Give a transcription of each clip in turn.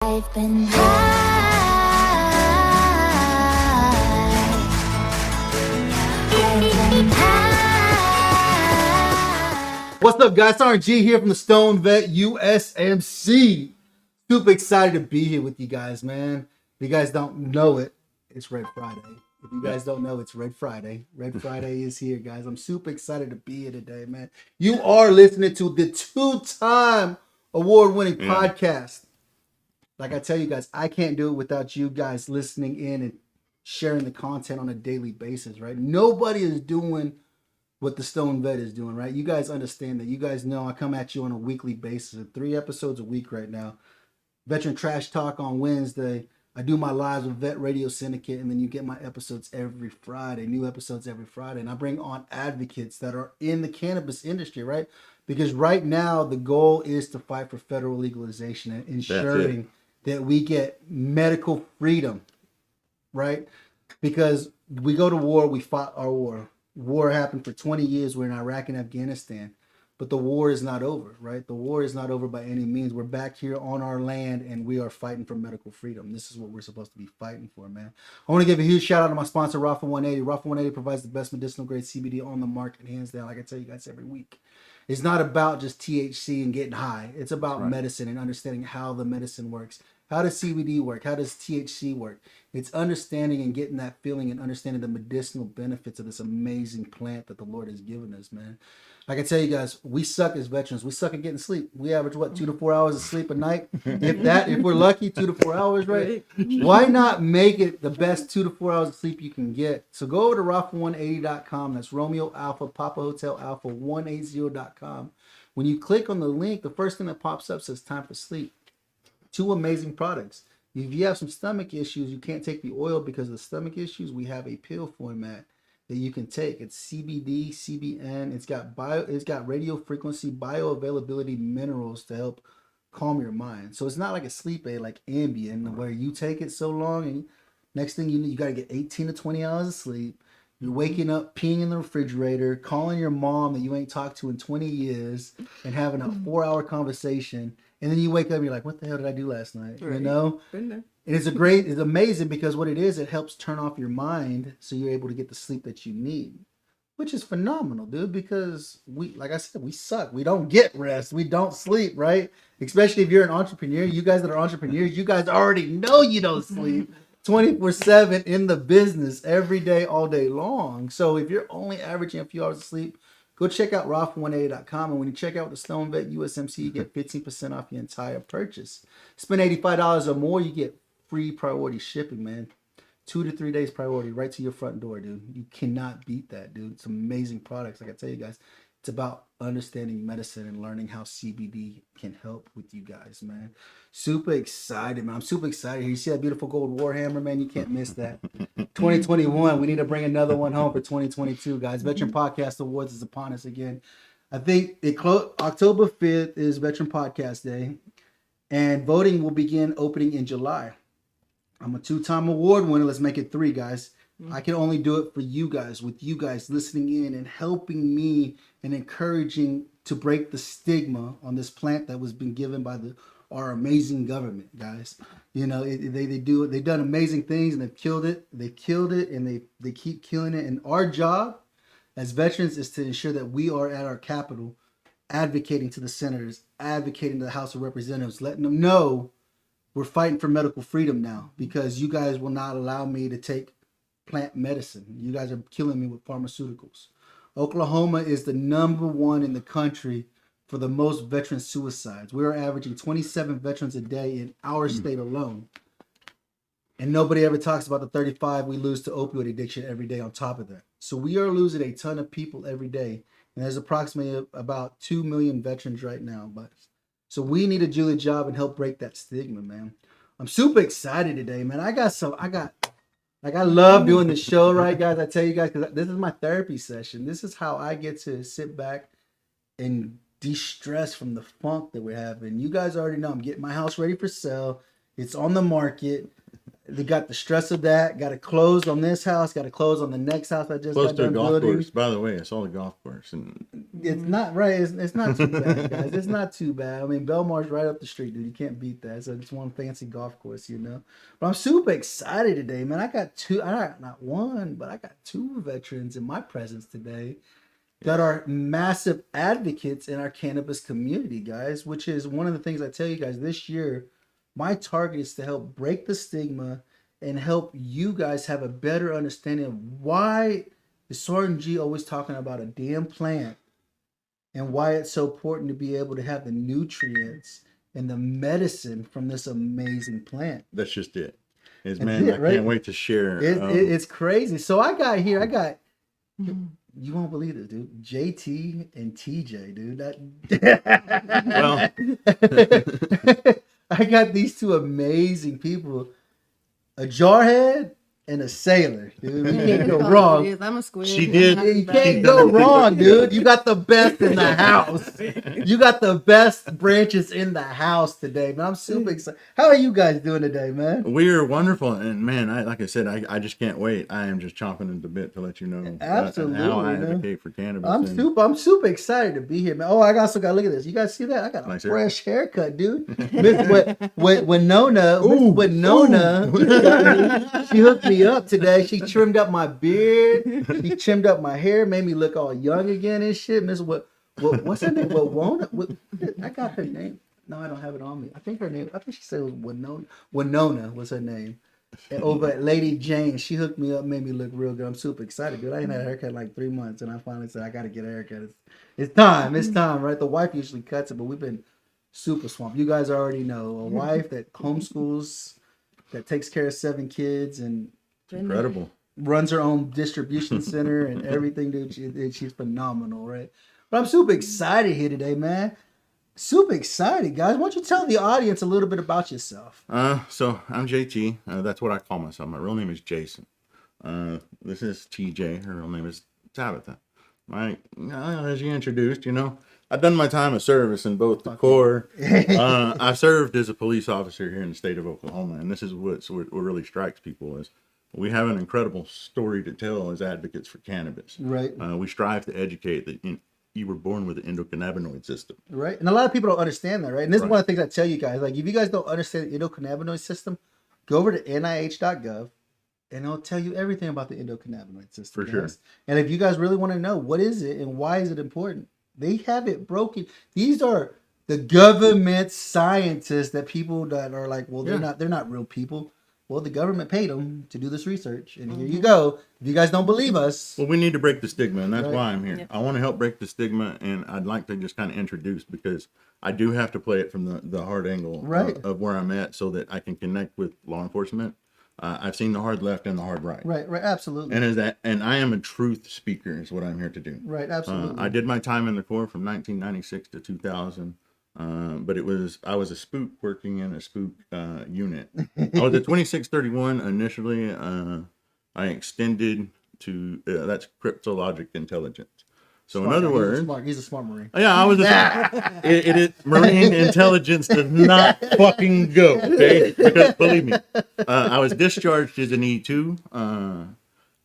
I've been high. I've been high. What's up, guys? RG here from the STONED VET USMC. Super excited to be here with you guys, man. If you guys don't know it, it's Red Friday. If you guys don't know, it's Red Friday. Red Friday is here, guys. I'm super excited to be here today, man. You are listening to the two-time award-winning podcast. Like I tell you guys, I can't do it without you guys listening in and sharing the content on a daily basis, right? Nobody is doing what the STONED VET is doing, right? You guys understand that. You guys know I come at you on a weekly basis, 3 episodes a week right now. Veteran Trash Talk on Wednesday. I do my lives with Vet Radio Syndicate, and then you get my episodes every Friday, new episodes every Friday. And I bring on advocates that are in the cannabis industry, right? Because right now the goal is to fight for federal legalization and ensuring that we get medical freedom, right? Because we go to war, we fought our war. War happened for 20 years. We're in Iraq and Afghanistan, but the war is not over, right? The war is not over by any means. We're back here on our land and we are fighting for medical freedom. This is what we're supposed to be fighting for, man. I want to give a huge shout out to my sponsor, Rafa 180. Rafa 180 provides the best medicinal grade CBD on the market, hands down, like I tell you guys every week. It's not about just THC and getting high. It's about medicine and understanding how the medicine works. How does CBD work? How does THC work? It's understanding and getting that feeling and understanding the medicinal benefits of this amazing plant that the Lord has given us, man. Like I tell you guys, we suck as veterans. We suck at getting sleep. We average, 2 to 4 hours of sleep a night? If we're lucky, 2 to 4 hours, right? Why not make it the best 2 to 4 hours of sleep you can get? So go over to Rafa180.com. That's Romeo Alpha, Papa Hotel Alpha 180.com. When you click on the link, the first thing that pops up says time for sleep. 2 amazing products. If you have some stomach issues, you can't take the oil because of the stomach issues, we have a pill format that you can take. It's CBD, CBN. It's got radio frequency bioavailability minerals to help calm your mind. So it's not like a sleep aid like Ambien where you take it so long and next thing you know, you got to get 18 to 20 hours of sleep. You're waking up, peeing in the refrigerator, calling your mom that you ain't talked to in 20 years and having a 4-hour conversation. And then you wake up and you're like, what the hell did I do last night? Right. You know? Been there. And it's amazing because what it is, it helps turn off your mind so you're able to get the sleep that you need, which is phenomenal, dude, because like I said, we suck. We don't get rest. We don't sleep, right? Especially if you're an entrepreneur. You guys that are entrepreneurs, you guys already know you don't sleep 24/7 in the business every day, all day long. So if you're only averaging a few hours of sleep, go check out Rafa180.com, and when you check out the STONED VET USMC, you get 15% off your entire purchase. Spend $85 or more, you get free priority shipping, man. 2 to 3 days priority right to your front door, dude. You cannot beat that, dude. It's amazing products. Like I tell you guys, it's about understanding medicine and learning how CBD can help with you guys, man. Super excited, man. I'm super excited. You see that beautiful gold Warhammer, man? You can't miss that. 2021, we need to bring another one home for 2022, guys. Veteran Podcast Awards is upon us again. I think October 5th is Veteran Podcast Day, and voting will begin opening in July. I'm a 2-time award winner. Let's make it 3, guys. I can only do it for you guys, with you guys listening in and helping me and encouraging to break the stigma on this plant that was been given by our amazing government, guys. You know, they've done amazing things and they've killed it. They killed it and they keep killing it. And our job as veterans is to ensure that we are at our Capitol advocating to the senators, advocating to the House of Representatives, letting them know we're fighting for medical freedom now because you guys will not allow me to take plant medicine. You guys are killing me with pharmaceuticals. Oklahoma is the #1 in the country for the most veteran suicides. We're averaging 27 veterans a day in our state alone. And nobody ever talks about the 35 we lose to opioid addiction every day on top of that. So we are losing a ton of people every day. And there's approximately about 2 million veterans right now. So we need to do a job and help break that stigma, man. I'm super excited today, man. I love doing the show, right, guys? I tell you guys, because this is my therapy session. This is how I get to sit back and de-stress from the funk that we're having. You guys already know I'm getting my house ready for sale. It's on the market. They got the stress of that. Got to close on this house. Got to close on the next house I just close got to a done golf building. course. By the way, I saw the golf course. And It's not right. It's not too bad, guys. It's not too bad. I mean, Belmar's right up the street, dude. You can't beat that. So it's one fancy golf course, you know. But I'm super excited today, man. I got two. I got not one, but I got two veterans in my presence today that are massive advocates in our cannabis community, guys. Which is one of the things I tell you guys this year. My target is to help break the stigma and help you guys have a better understanding of why is Sergeant G always talking about a damn plant and why it's so important to be able to have the nutrients and the medicine from this amazing plant. That's just it. That's Man, it, I right? can't wait to share. It's crazy. So I got you won't believe this, dude. JT and TJ, dude. I got these two amazing people, a jarhead and a sailor, dude. We can't go wrong. I'm a squid. She did. You can't go wrong, dude. You got the best in the house. You got the best branches in the house today, man. I'm super excited. How are you guys doing today, man? We are wonderful, and man, like I said, I just can't wait. I am just chomping at the bit to let you know Absolutely, how I man. advocate for cannabis. I'm super excited to be here, man. Oh, I also got look at this. You guys see that? I got a fresh haircut, dude. When Nona, she hooked me up today. She trimmed up my beard. She trimmed up my hair, made me look all young again and shit. Miss what's her name? I got her name. No, I don't have it on me. I think she said it was Winona. Winona was her name. And over at Lady Jane, she hooked me up, made me look real good. I'm super excited, dude. I ain't had a haircut in like 3 months, and I finally said I got to get a haircut. It's time, right? The wife usually cuts it, but we've been super swamped. You guys already know a wife that homeschools, that takes care of 7 kids, and Incredible. Runs her own distribution center and everything, dude. She's phenomenal, right? But I'm super excited here today, man. Super excited, guys. Why don't you tell the audience a little bit about yourself? So I'm JT. That's what I call myself. My real name is Jason. This is TJ. Her real name is Tabitha. As you introduced, I've done my time of service in both the Corps. I've served as a police officer here in the state of Oklahoma, and this is what really strikes people is we have an incredible story to tell as advocates for cannabis. Right. We strive to educate that you were born with the endocannabinoid system. Right. And a lot of people don't understand that, right? And this is one of the things I tell you guys. Like, if you guys don't understand the endocannabinoid system, go over to NIH.gov and it'll tell you everything about the endocannabinoid system. For sure. And if you guys really want to know what is it and why is it important, they have it broken. These are the government scientists that people that are like, well, they're not real people. Well, the government paid them to do this research, and here you go. If you guys don't believe us, well, we need to break the stigma, and that's why I'm here. Yep. I want to help break the stigma, and I'd like to just kind of introduce, because I do have to play it from the hard angle of where I'm at, so that I can connect with law enforcement. I've seen the hard left and the hard right. Right, absolutely. And I am a truth speaker is what I'm here to do. Right, absolutely. I did my time in the Corps from 1996 to 2000. But I was a spook working in a spook unit. I was a 2631 initially. I extended to that's cryptologic intelligence. So Smart. in other words, he's a smart Marine. Yeah, I was. Marine intelligence does not fucking go. Okay, because believe me, I was discharged as an E2.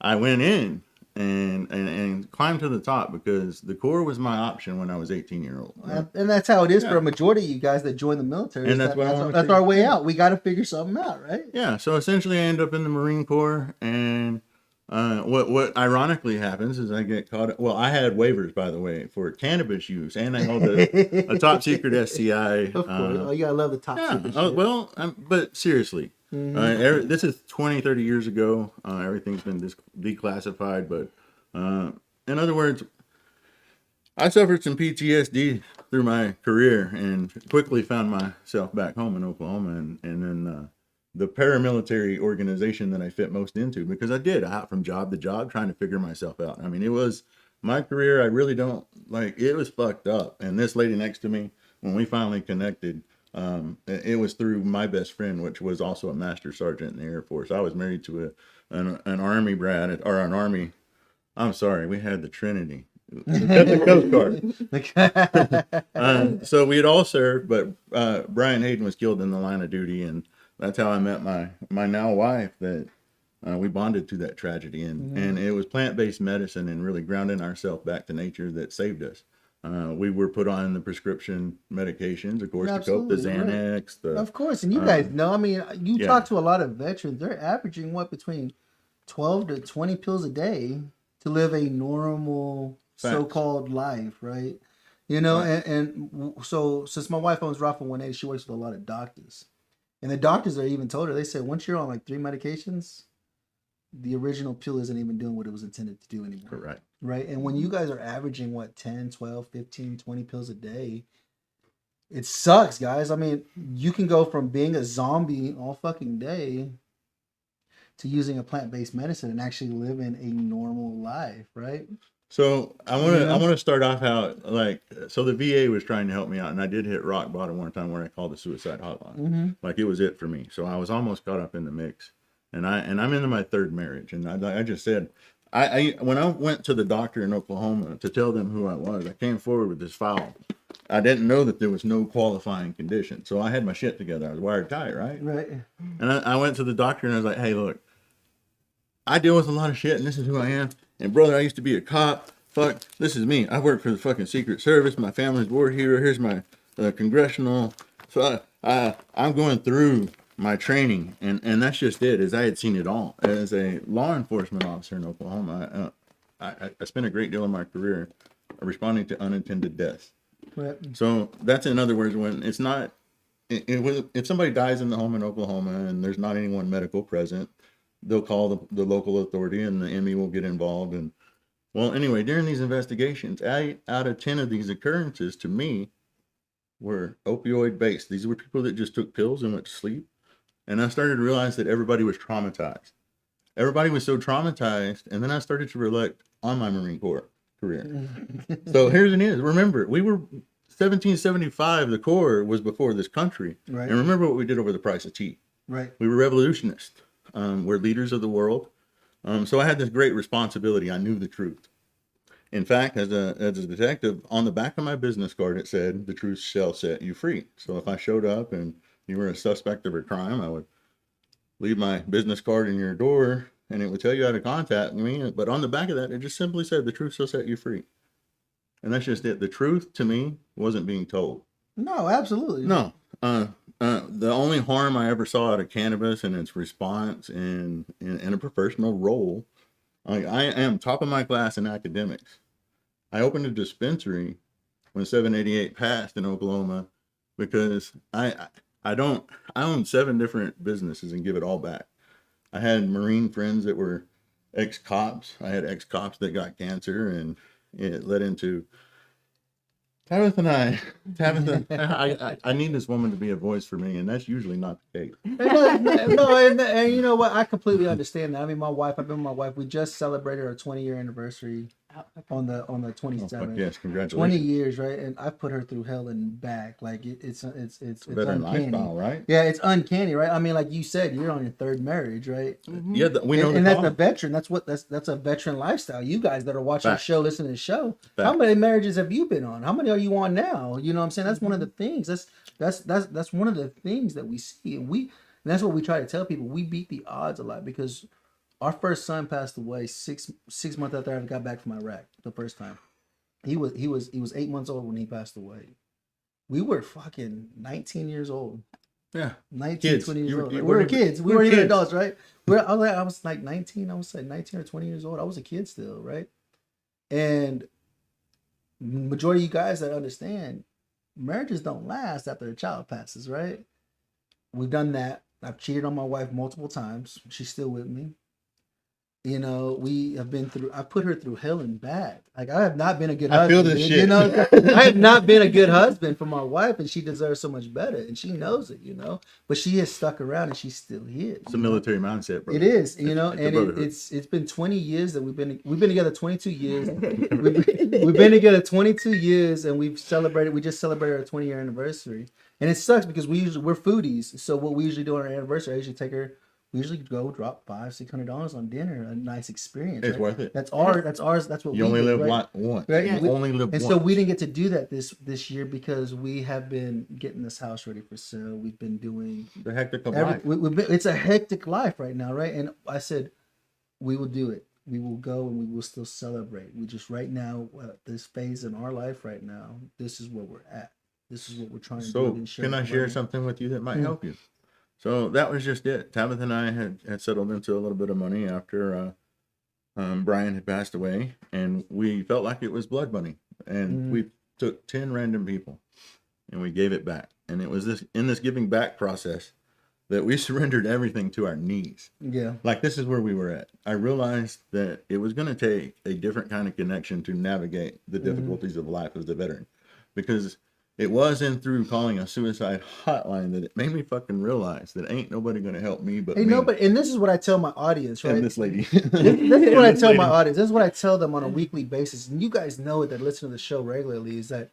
I went in and climbed to the top because the Corps was my option when I was 18-year-old. Right? And that's how it is for a majority of you guys that join the military. And that's our way out. We got to figure something out, right? Yeah. So essentially, I end up in the Marine Corps, and what ironically happens is I get caught. Well, I had waivers, by the way, for cannabis use, and I held a top secret SCI. Of course. You gotta love the top secret shit. But seriously. This is 20, 30 years ago. Everything's been declassified, but in other words, I suffered some PTSD through my career and quickly found myself back home in Oklahoma, and then the paramilitary organization that I fit most into, because I hopped from job to job trying to figure myself out. I mean, it was my career. I really don't like it was fucked up. And this lady next to me, when we finally connected, it was through my best friend, which was also a master sergeant in the Air Force. I was married to an Army brat, or an Army. I'm sorry, we had the Trinity, the Coast Guard. So we had all served, but Brian Hayden was killed in the line of duty, and that's how I met my now wife. That we bonded through that tragedy, and it was plant-based medicine and really grounding ourselves back to nature that saved us. We were put on the prescription medications, of course, to cope, the Absolutely, right. Xanax, the Of course, and you guys know. I mean, you yeah. talk to a lot of veterans. They're averaging what between 12 to 20 pills a day to live a normal Facts. so-called life, right? You know, Right. so since my wife owns Rafa 180, she works with a lot of doctors, and the doctors are even told her, they said once you're on like 3 medications, the original pill isn't even doing what it was intended to do anymore. Correct. Right. And when you guys are averaging what 10, 12, 15, 20 pills a day, it sucks, guys. I mean, you can go from being a zombie all fucking day to using a plant-based medicine and actually living a normal life, right? So I want to Yeah. I want to start off how like so the VA was trying to help me out, and I did hit rock bottom one time where I called the suicide hotline. Mm-hmm. Like it was it for me. So I was almost caught up in the mix, and I'm into my third marriage, and I just said I when I went to the doctor in Oklahoma to tell them who I was, I came forward with this file. I didn't know that there was no qualifying condition, so I had my shit together. I was wired tight, right? Right. And I went to the doctor and I was like, hey, look, I deal with a lot of shit, and this is who I am. And brother, I used to be a cop. Fuck, this is me. I work for the fucking Secret Service. My family's war hero. Here's my congressional. So I'm going through my training, and that's just it. As I had seen it all as a law enforcement officer in Oklahoma. I spent a great deal of my career responding to unintended deaths. Right. So that's in other words, when it's not, if somebody dies in the home in Oklahoma and there's not anyone medical present, they'll call the local authority and the ME will get involved. And well, anyway, during these investigations, 8 out of 10 of these occurrences to me were opioid based. These were people that just took pills and went to sleep. And I started to realize that everybody was traumatized. Everybody was so traumatized. And then I started to reflect on my Marine Corps career. So here's it is. Remember, we were 1775. The Corps was before this country. Right. And remember what we did over the price of tea. Right. We were revolutionists. We're leaders of the world. So I had this great responsibility. I knew the truth. In fact, as a detective, on the back of my business card, it said, the truth shall set you free. So if I showed up and you were a suspect of a crime, I would leave my business card in your door and it would tell you how to contact me. But on the back of that, it just simply said, the truth shall set you free. And that's just it. The truth to me wasn't being told. No, absolutely. No. The only harm I ever saw out of cannabis and its response in a professional role, I am top of my class in academics. I opened a dispensary when 788 passed in Oklahoma because I own 7 different businesses and give it all back. I had Marine friends that were ex-cops. I had ex-cops that got cancer, and it led into Tabitha, I need this woman to be a voice for me, and that's usually not the case. No, and you know what? I completely understand that. I mean, I've been with my wife. We just celebrated our 20-year anniversary on the 27th. Oh, fuck yes, congratulations. 20 years, right? And I put her through hell and back. Like it's Better uncanny. lifestyle, right? Yeah, it's uncanny, right? I mean, like you said, you're on your 3rd marriage, right? Mm-hmm. Yeah, we know. And that's a veteran. That's a veteran lifestyle. You guys that are watching the show, listening to the show, how many marriages have you been on? How many are you on now? You know what I'm saying? That's one of the things. That's one of the things that we see, and that's what we try to tell people. We beat the odds a lot because our first son passed away six months after I got back from Iraq the first time. He was 8 months old when he passed away. We were fucking 19 years old. Yeah. 19, Kids. 20 years old. We We were kids. We weren't even kids. adults, right? I was like 19. I was like 19 or 20 years old. I was a kid still, right? And majority of you guys that understand, marriages don't last after a child passes, right? We've done that. I've cheated on my wife multiple times. She's still with me. You know, I put her through hell and back. Like, I have not been a good husband. I feel this shit. You know, I have not been a good husband for my wife, and she deserves so much better, and she knows it, you know. But she has stuck around, and she's still here. It's a military mindset, bro. It is, you know, and brotherhood. it's been 20 years that we've been together 22 years. We've been together 22 years, and we just celebrated our 20-year anniversary. And it sucks because we're foodies, so what we usually do on our anniversary, I usually take her. We usually go drop $500-$600 on dinner, a nice experience. It's right? worth it. That's ours. That's what You we only do, live right? once. Right? You only live and once. so we didn't get to do that this year because we have been getting this house ready for sale. We've been doing The hectic of life. it's a hectic life right now, right? And I said we will do it. we will go and we will still celebrate. We just right now, this phase in our life right now, this is where we're at. This is what we're trying to do. So and can I share learning. something with you that might help you? So that was just it. Tabitha and I had settled into a little bit of money after Brian had passed away, and we felt like it was blood money. And we took 10 random people and we gave it back. And it was this giving back process that we surrendered everything to our knees. Yeah. Like, this is where we were at. I realized that it was going to take a different kind of connection to navigate the difficulties of life as a veteran, because it wasn't through calling a suicide hotline that it made me fucking realize that ain't nobody going to help me but me. And this is what I tell my audience, right? And this lady. This is what I tell my audience. This is what I tell them on a weekly basis. And you guys know it that listen to the show regularly, is that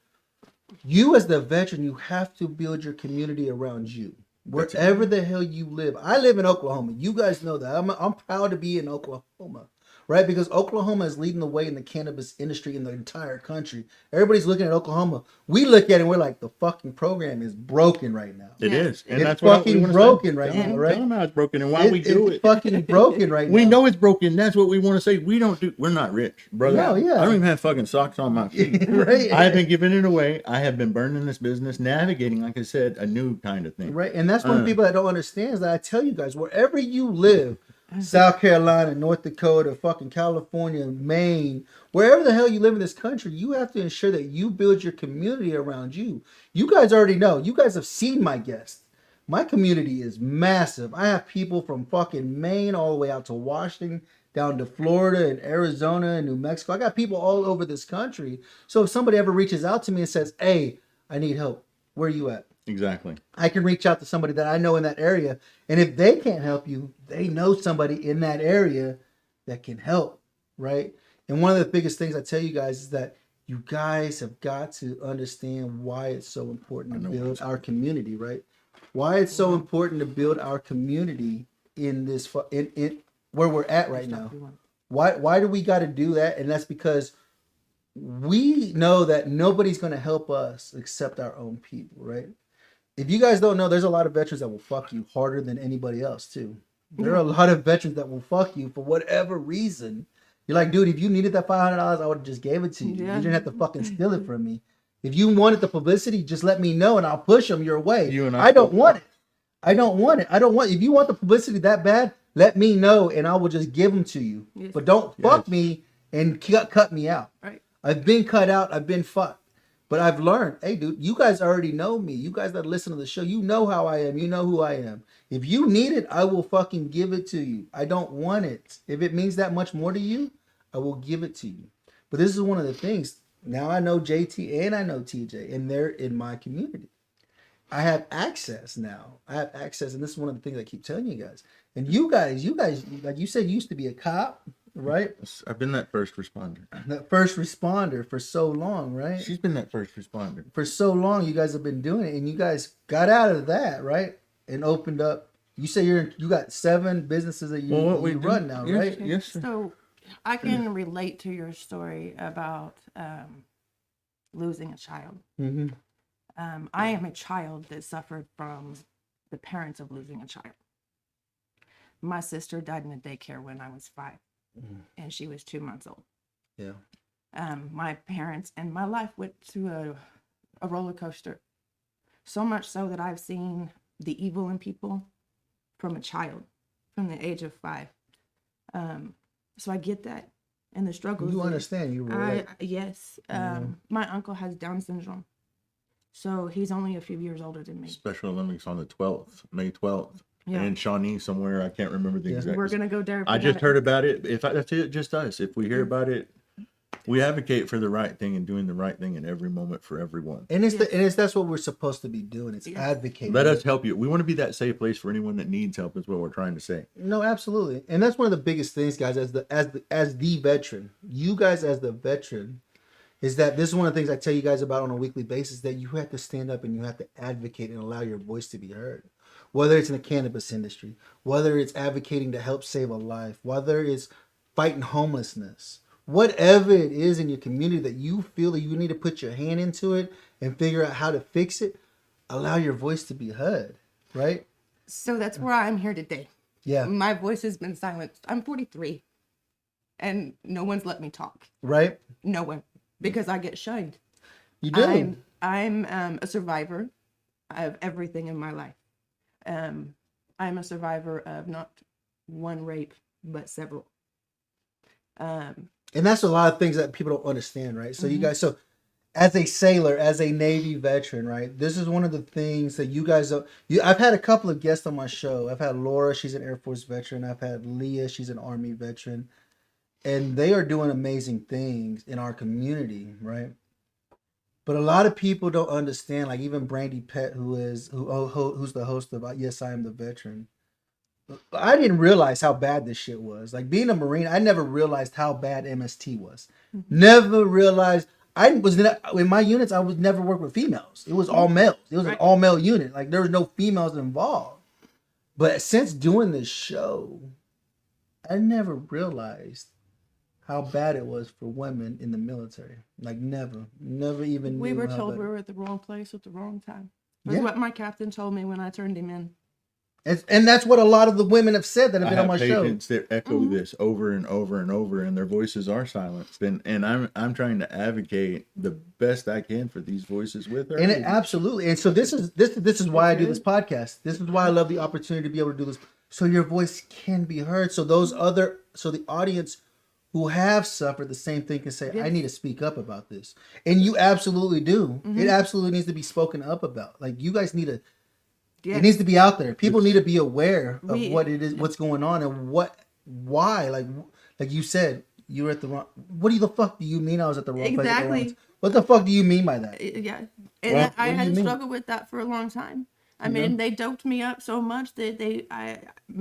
you as the veteran, you have to build your community around you. Wherever the hell you live. I live in Oklahoma. You guys know that. I'm proud to be in Oklahoma, right? Because Oklahoma is leading the way in the cannabis industry in the entire country. Everybody's looking at Oklahoma. We look at it and we're like, the fucking program is broken right now. It is. And It's that's what fucking we wanna broken say. right Tell now, them- right? Tell them how it's broken and why we do It's it. fucking broken right now. We know it's broken. That's what we want to say. We're not rich, brother. No, yeah. I don't even have fucking socks on my feet. Right. I have been giving it away. I have been burning this business, navigating, like I said, a new kind of thing. Right, and that's one of the people that don't understand is that I tell you guys, wherever you live, South Carolina, North Dakota, fucking California, Maine, wherever the hell you live in this country, you have to ensure that you build your community around you. You guys already know. You guys have seen my guests. My community is massive. I have people from fucking Maine all the way out to Washington, down to Florida and Arizona and New Mexico. I got people all over this country. So if somebody ever reaches out to me and says, hey, I need help, where are you at? Exactly. I can reach out to somebody that I know in that area. And if they can't help you, they know somebody in that area that can help, right? And one of the biggest things I tell you guys is that you guys have got to understand why it's so important to build our community, right? Why it's so important to build our community in this, in where we're at right now. Why do we got to do that? And that's because we know that nobody's going to help us except our own people, right? If you guys don't know, there's a lot of veterans that will fuck you harder than anybody else too. There are a lot of veterans that will fuck you for whatever reason. You're like, dude, if you needed that $500, I would have just gave it to you. Yeah. You didn't have to fucking steal it from me. If you wanted the publicity, just let me know and I'll push them your way. You and I don't want it. I don't want it. I don't want. If you want the publicity that bad, let me know and I will just give them to you. Yes. But don't fuck me and cut me out. Right. I've been cut out. I've been fucked. But I've learned, hey, dude, you guys already know me. You guys that listen to the show, you know how I am. You know who I am. If you need it, I will fucking give it to you. I don't want it. If it means that much more to you, I will give it to you. But this is one of the things. Now I know JT and I know TJ, and they're in my community. I have access now. I have access, and this is one of the things I keep telling you guys. And you guys, like you said, you used to be a cop, right? I've been that first responder. That first responder for so long, right? She's been that first responder. For so long, you guys have been doing it, and you guys got out of that, right? And opened up. You say you got 7 businesses that you run now, yes, right? Yes, sir. So I can relate to your story about losing a child. Mm-hmm. I am a child that suffered from the parents of losing a child. My sister died in a daycare when I was 5, and she was 2 months old. Yeah. My parents and my life went through a roller coaster. So much so that I've seen the evil in people from a child, from the age of 5. So I get that and the struggles. You understand? You relate. Yes. My uncle has Down syndrome, so he's only a few years older than me. Special Olympics on the 12th, May 12th. Yeah. And Shawnee somewhere, I can't remember the exact. We're gonna go there. I just heard about it. That's it, just us. If we hear about it, we advocate for the right thing and doing the right thing in every moment for everyone. And that's what we're supposed to be doing. It's advocating. Let us help you. We want to be that safe place for anyone that needs help. Is what we're trying to say. No, absolutely. And that's one of the biggest things, guys, as the veteran. You guys as the veteran, is that this is one of the things I tell you guys about on a weekly basis, that you have to stand up and you have to advocate and allow your voice to be heard. Whether it's in the cannabis industry, whether it's advocating to help save a life, whether it's fighting homelessness, whatever it is in your community that you feel that you need to put your hand into it and figure out how to fix it, allow your voice to be heard, right? So that's where I'm here today. Yeah. My voice has been silenced. I'm 43. and no one's let me talk. Right? No one, because I get shunned. You do. I'm a survivor of everything in my life. I'm a survivor of not one rape, but several. And that's a lot of things that people don't understand, right? So you Mm-hmm. guys, so as a sailor, as a Navy veteran, right? This is one of the things that you guys don't. I've had a couple of guests on my show. I've had Laura, she's an Air Force veteran. I've had Leah, she's an Army veteran, and they are doing amazing things in our community, right? But a lot of people don't understand. Like even Brandy Pett, who's the host of Yes, I Am the Veteran. I didn't realize how bad this shit was. Like being a Marine, I never realized how bad MST was. Never realized. In my units. I was never work with females. It was all males. It was an Right. all male unit. Like there was no females involved. But since doing this show, I never realized how bad it was for women in the military. Like never even. We knew were how told bad- we were at the wrong place at the wrong time. That's Yeah. what my captain told me when I turned him in. And that's what a lot of the women have said that have I been on have my show. patients that echo Mm-hmm. this over and over and over, and their voices are silenced. And I'm trying to advocate the best I can for these voices with her. And it, absolutely. And so this is why I do this podcast. This is why I love the opportunity to be able to do this. So your voice can be heard. So the audience who have suffered the same thing can say, I need to speak up about this. And you absolutely do. It absolutely needs to be spoken up about. Like you guys need to it needs to be out there. People need to be aware of what it is, what's going on, and why. Like you said, you were at the wrong. What the fuck do you mean? I was at the wrong place. At the wrong Exactly. time? What the fuck do you mean by that? Yeah, and Well, I what do had you to mean? struggle with that for a long time. I mean, they doped me up so much that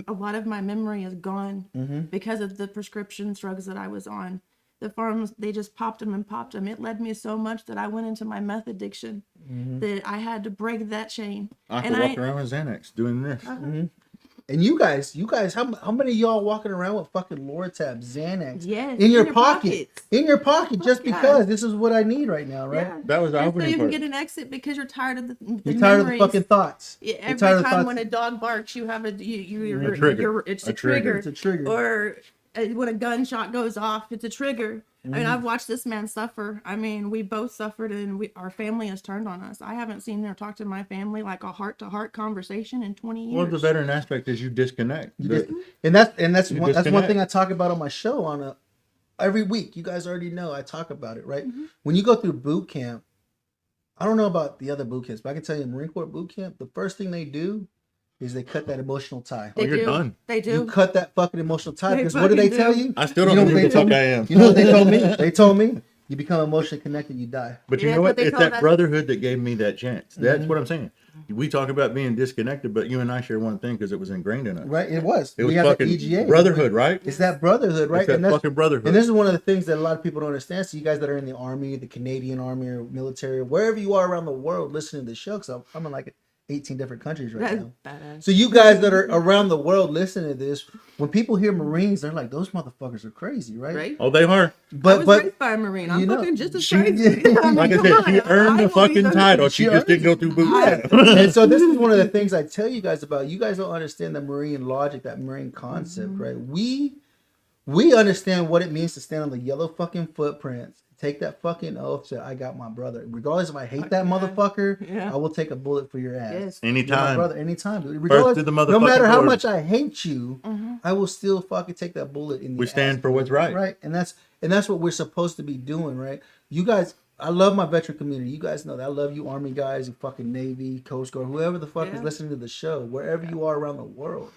a lot of my memory is gone because of the prescription drugs that I was on. The farms, they just popped them and popped them. It led me so much that I went into my meth addiction that I had to break that chain. I And could walk around with Xanax doing this. And you guys, how many of y'all walking around with fucking Lortab, Xanax Yes, in your in your pocket, pockets. in your pocket, just yeah. because this is what I need right now, right? Yeah. That was the And so opening you can part. get an exit because you're tired of the You're tired of the memories. fucking thoughts. Yeah, You're every tired of the time thoughts. when a dog barks, you have you're, A trigger. it's A a trigger. trigger. It's a trigger. Or when a gunshot goes off, it's a trigger. I mean, I've watched this man suffer. I mean, we both suffered, and our family has turned on us. I haven't seen or talked to my family like a heart-to-heart conversation in 20 years. Well, the veteran aspect is you disconnect. And that's You one disconnect. thing I talk about on my show every week. You guys already know I talk about it, right? When you go through boot camp, I don't know about the other boot camps, but I can tell you in Marine Corps boot camp, the first thing they do is they cut that emotional tie. They you're do. done. They do. You cut that fucking emotional tie They because what do they fucking tell do. you? I still don't You know what who the they told fuck me? I am. You know what they told me? They told me you become emotionally connected, you die. But you Yeah, know but what? they It's told that us- brotherhood that gave me that chance. That's what I'm saying. We talk about being disconnected, but you and I share one thing because it was ingrained in us. Right? It was. It was we had the fucking EGA. brotherhood, right? It's that brotherhood, right? It's that fucking brotherhood. And this is one of the things that a lot of people don't understand. So you guys that are in the Army, the Canadian Army or military, wherever you are around the world listening to the show, because I'm in like 18 different countries right That's now. badass. So you guys that are around the world listening to this, when people hear Marines, they're like, those motherfuckers are crazy, right? Right? Oh, they are. I was raised by a Marine. I'm you know, fucking just as she- crazy. I mean, Like I come said, on. she earned I the will be fucking the- title. She She just didn't go earned through boot camp. And so this is one of the things I tell you guys about. You guys don't understand the Marine logic, that Marine concept, right? We understand what it means to stand on the yellow fucking footprints, take that fucking oath that I got my brother. Regardless if I hate that motherfucker, Yeah. I will take a bullet for your ass. Yes. You're my Anytime. brother, anytime, dude. Regardless, to the no motherfucking matter how board. much I hate you, I will still fucking take that bullet in the We stand ass for what's right. Right. And that's what we're supposed to be doing, right? You guys, I love my veteran community. You guys know that. I love you Army guys, you fucking Navy, Coast Guard, whoever the fuck is Yeah. listening to the show, wherever you are around the world.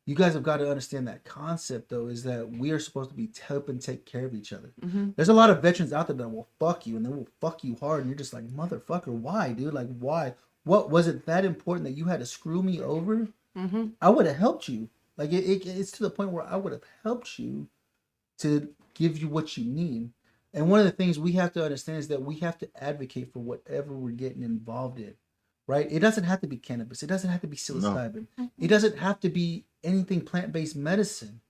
You guys have got to understand that concept, though, is that we are supposed to be helping take care of each other. There's a lot of veterans out there that will fuck you, and they will fuck you hard, and you're just like, motherfucker, why, dude? Like, why? What was it that important that you had to screw me over? I would have helped you. Like, it's to the point where I would have helped you to give you what you need. And one of the things we have to understand is that we have to advocate for whatever we're getting involved in, right? It doesn't have to be cannabis. It doesn't have to be psilocybin. It doesn't have to be anything plant-based medicine.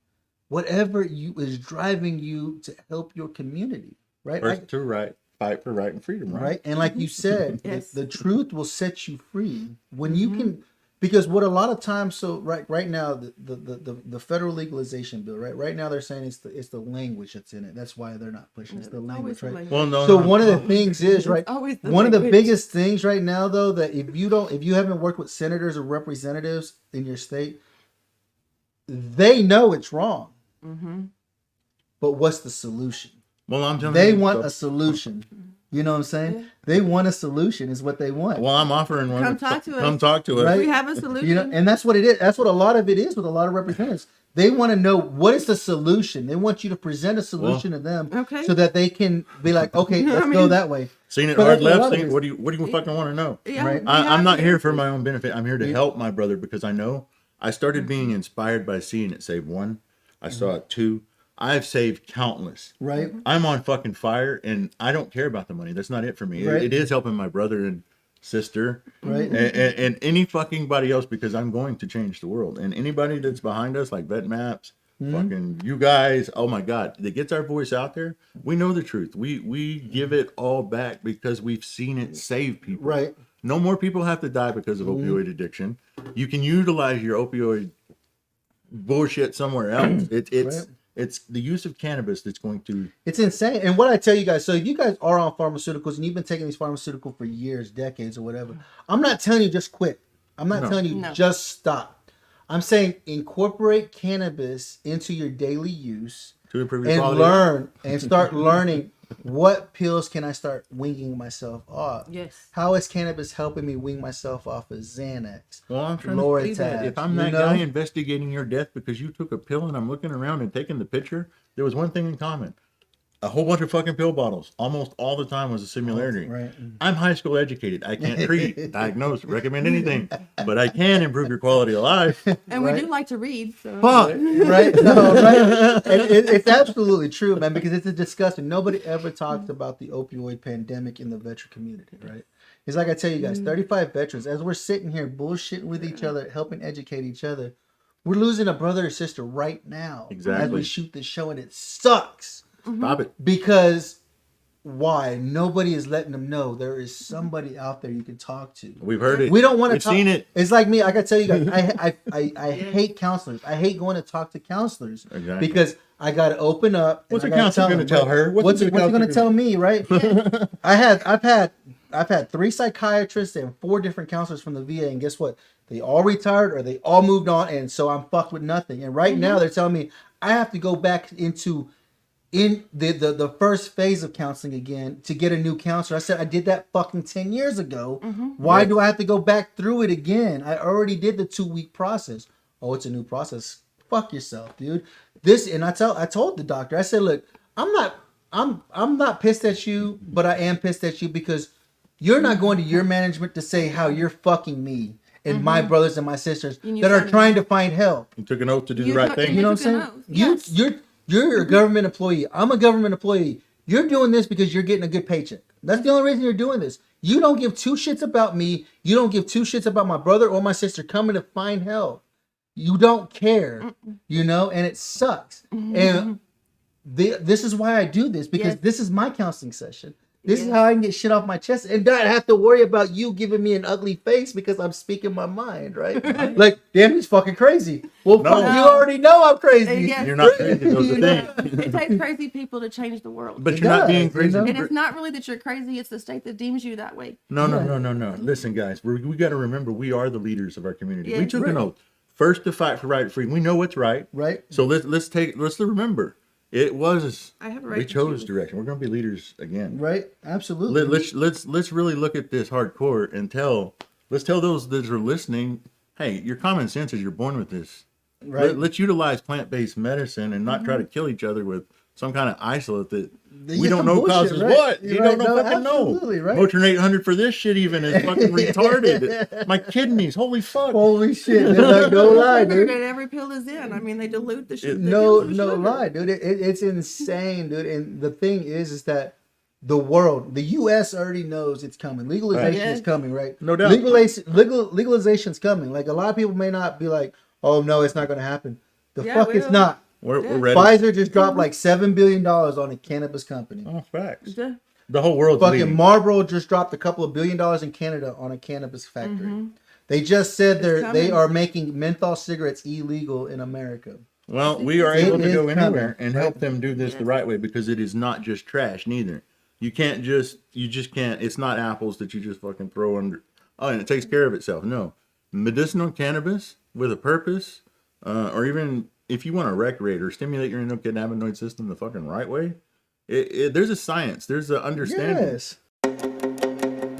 Whatever is driving you to help your community, right? First to right, fight for right and freedom, right? Right? And like you said, Yes. the truth will set you free when you can. Because what a lot of times, so right now, the federal legalization bill, right now they're saying it's the language that's in it. That's why they're not pushing. It's the Always language, the right? language. Well, no. So no, one of the no. things is right. always the One of the language. biggest things right now, though, that if you haven't worked with senators or representatives in your state, they know it's wrong. But what's the solution? Well, I'm telling They you. want so- a solution. You know what I'm saying? They want a solution. Is what they want. Well, I'm offering one. Come talk to us. Come talk to us. Right? We have a solution. You know, and that's what it is. That's what a lot of it is with a lot of representatives. They want to know what is the solution. They want you to present a solution to them, Okay. so that they can be like, okay, let's go that way. Seen it But hard that's what a lot left. of Seen, it what do you fucking want to know? Yeah, Right. we I'm have not the here for answers. my own benefit. I'm here to help my brother because I know I started being inspired by seeing it save one. I saw it two. I've saved countless. Right. I'm on fucking fire, and I don't care about the money. That's not it for me. Right. It is helping my brother and sister, Right. and any fucking body else because I'm going to change the world. And anybody that's behind us, like Vet Maps, fucking you guys, oh my god, that gets our voice out there. We know the truth. We give it all back because we've seen it save people. Right. No more people have to die because of opioid addiction. You can utilize your opioid bullshit somewhere else. Right. It's the use of cannabis that's going to. It's insane. And what I tell you guys, so if you guys are on pharmaceuticals and you've been taking these pharmaceuticals for years, decades, or whatever, I'm not telling you just quit. I'm not telling you No. just stop. I'm saying incorporate cannabis into your daily use To improve your and quality. learn and start learning what pills can I start weaning myself off. Yes. How is cannabis helping me wean myself off of Xanax? Well, I'm trying to say that Loratabs, if I'm you that know? guy investigating your death because you took a pill and I'm looking around and taking the picture, there was one thing in common. A whole bunch of fucking pill bottles. Almost all the time was a similarity. Right. I'm high school educated. I can't treat, diagnose, recommend anything, but I can improve your quality of life. And Right. we do like to read. So. Fuck. Right? No, right? And it's absolutely true, man, because it's a disgusting. Nobody ever talks about the opioid pandemic in the veteran community, right? It's like I tell you guys, 35 veterans, as we're sitting here bullshitting with each other, helping educate each other, we're losing a brother or sister right now as Exactly. we shoot this show, and it sucks. Stop it. Because why? Nobody is letting them know there is somebody out there you can talk to. We've heard it. We don't want to We've talk. seen it. It's like me. I gotta tell you guys. I hate counselors. I hate going to talk to counselors Exactly. because I gotta open up. What's and a I gotta counselor gonna them, tell right? her? What's a he counselor gonna tell me? Right? I've had 3 psychiatrists and 4 different counselors from the VA, and guess what? They all retired or they all moved on, and so I'm fucked with nothing. And right now they're telling me I have to go back into the first phase of counseling again to get a new counselor. I said I did that fucking 10 years ago. Why do I have to go back through it again? I already did the 2-week process. Oh, it's a new process. Fuck yourself, dude. I told the doctor, I said, look, I'm not pissed at you, but I am pissed at you because you're not going to your management to say how you're fucking me and my brothers and my sisters And you that are signed trying an to find help. You took an oath to do You the right took- thing. You know what took an I'm saying? oath. Yes. You're a government employee. I'm a government employee. You're doing this because you're getting a good paycheck. That's the only reason you're doing this. You don't give 2 shits about me. You don't give 2 shits about my brother or my sister coming to find help. You don't care, you know, and it sucks. And this is why I do this, because Yes. this is my counseling session. This is how I can get shit off my chest and not have to worry about you giving me an ugly face because I'm speaking my mind, right? Like, damn, he's fucking crazy. Well, No. fuck, you already know I'm crazy. Yes. You're not crazy. Those are You things. know, it takes crazy people to change the world. But It you're not does, being you crazy. know? And it's not really that you're crazy, it's the state that deems you that way. No. Listen, guys, we got to remember we are the leaders of our community. We Yeah. took an oath first to fight for right and freedom. We know what's right. Right? So let's remember it was I have a right we to chose choose. direction. We're going to be leaders again. Right? Absolutely. Let's really look at this hardcore and tell those that are listening, hey, your common sense is you're born with this. Right. Let's utilize plant-based medicine and not try to kill each other with some kind of isolate that we Yeah, don't know bullshit, causes right? what. You Right, don't know no, fucking know. absolutely, right. Motrin 800 for this shit even is fucking retarded. My kidneys, holy fuck. Holy shit. They're like, no lie, Sugar dude. that every pill is in. I mean, they dilute the sugar. No lie, dude. It's insane, dude. And the thing is that the world, the U.S. already knows it's coming. Legalization Right. is coming, right? No doubt. Legalization's coming. Like, a lot of people may not be like, oh, no, it's not going to happen. The Yeah, fuck it it's will. not. We're ready. Pfizer just dropped like $7 billion on a cannabis company. Oh, facts. Yeah. The whole world's Fucking leading. Marlboro just dropped a couple of $1 billion in Canada on a cannabis factory. They just said It's they coming. are making menthol cigarettes illegal in America. Well, we are It able to is go anywhere coming, and right? help them do this the right way because it is not just trash neither. You just can't. It's not apples that you just fucking throw under. Oh, and it takes care of itself. No, medicinal cannabis with a purpose, or even if you want to recreate or stimulate your endocannabinoid system the fucking right way, there's a science. There's an understanding. Yes.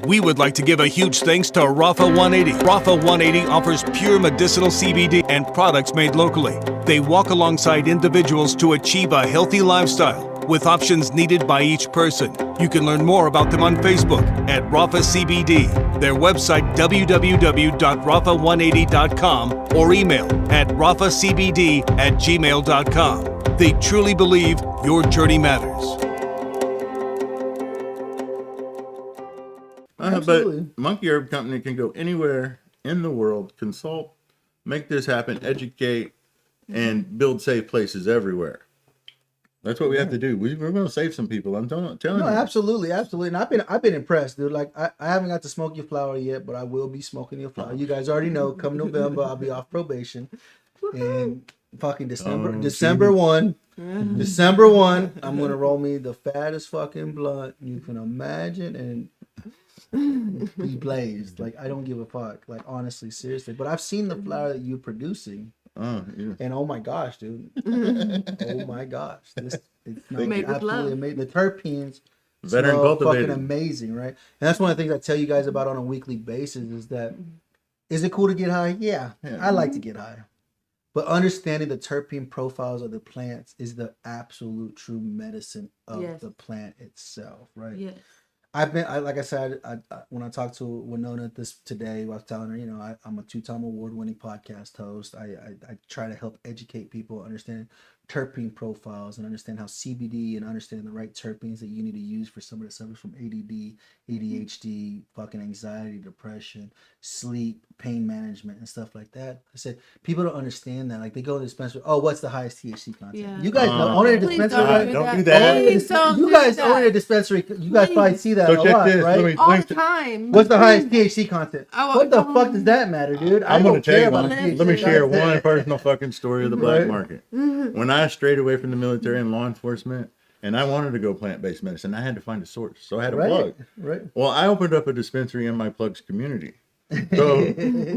We would like to give a huge thanks to Rafa 180. Rafa 180 offers pure medicinal CBD and products made locally. They walk alongside individuals to achieve a healthy lifestyle with options needed by each person. You can learn more about them on Facebook at Rafa CBD, their website www.rafa180.com, or email at rafacbd@gmail.com. They truly believe your journey matters. Absolutely. But Monkey Herb Company can go anywhere in the world, consult, make this happen, educate, and build safe places everywhere. That's what we have to do. We're going to save some people. I'm telling No, you. absolutely. And I've been impressed, dude. Like I haven't got to smoke your flower yet, but I will be smoking your flower. You guys already know. Come November, I'll be off probation, and fucking December 1, December 1, I'm gonna roll me the fattest fucking blunt you can imagine and be blazed. Like I don't give a fuck. Like honestly, seriously. But I've seen the flower that you're producing. Yeah. And oh my gosh, dude! Oh my gosh, it's Made with love. absolutely amazing. The terpenes Veteran smell cultivated. fucking amazing, right? And that's one of the things I tell you guys about on a weekly basis is that is it cool to get high? Yeah, I like to get high, but understanding the terpene profiles of the plants is the absolute true medicine of Yes. the plant itself, right? Yes. Like I said, when I talked to Winona today, I was telling her, I'm a 2-time award-winning podcast host. I try to help educate people understand terpene profiles and understand how CBD and understand the right terpenes that you need to use for somebody that suffers from ADD, ADHD, fucking anxiety, depression, sleep, pain management, and stuff like that. I said people don't understand that. Like they go to the dispensary. Oh, what's the highest THC content? Yeah. You guys know owning a Please dispensary. don't do that. Please don't You do guys that. own a dispensary. You guys probably see that So a check lot, this. right? All the time. What's the highest THC content? Oh, What the fuck does that matter, dude? I I'm don't going to tell care you about one. the THC Let me share content. one personal fucking story of the black Right. market. When I strayed away from the military and law enforcement, and I wanted to go plant-based medicine, I had to find a source. So I had a plug. Right. Well, I opened up a dispensary in my plug's community. So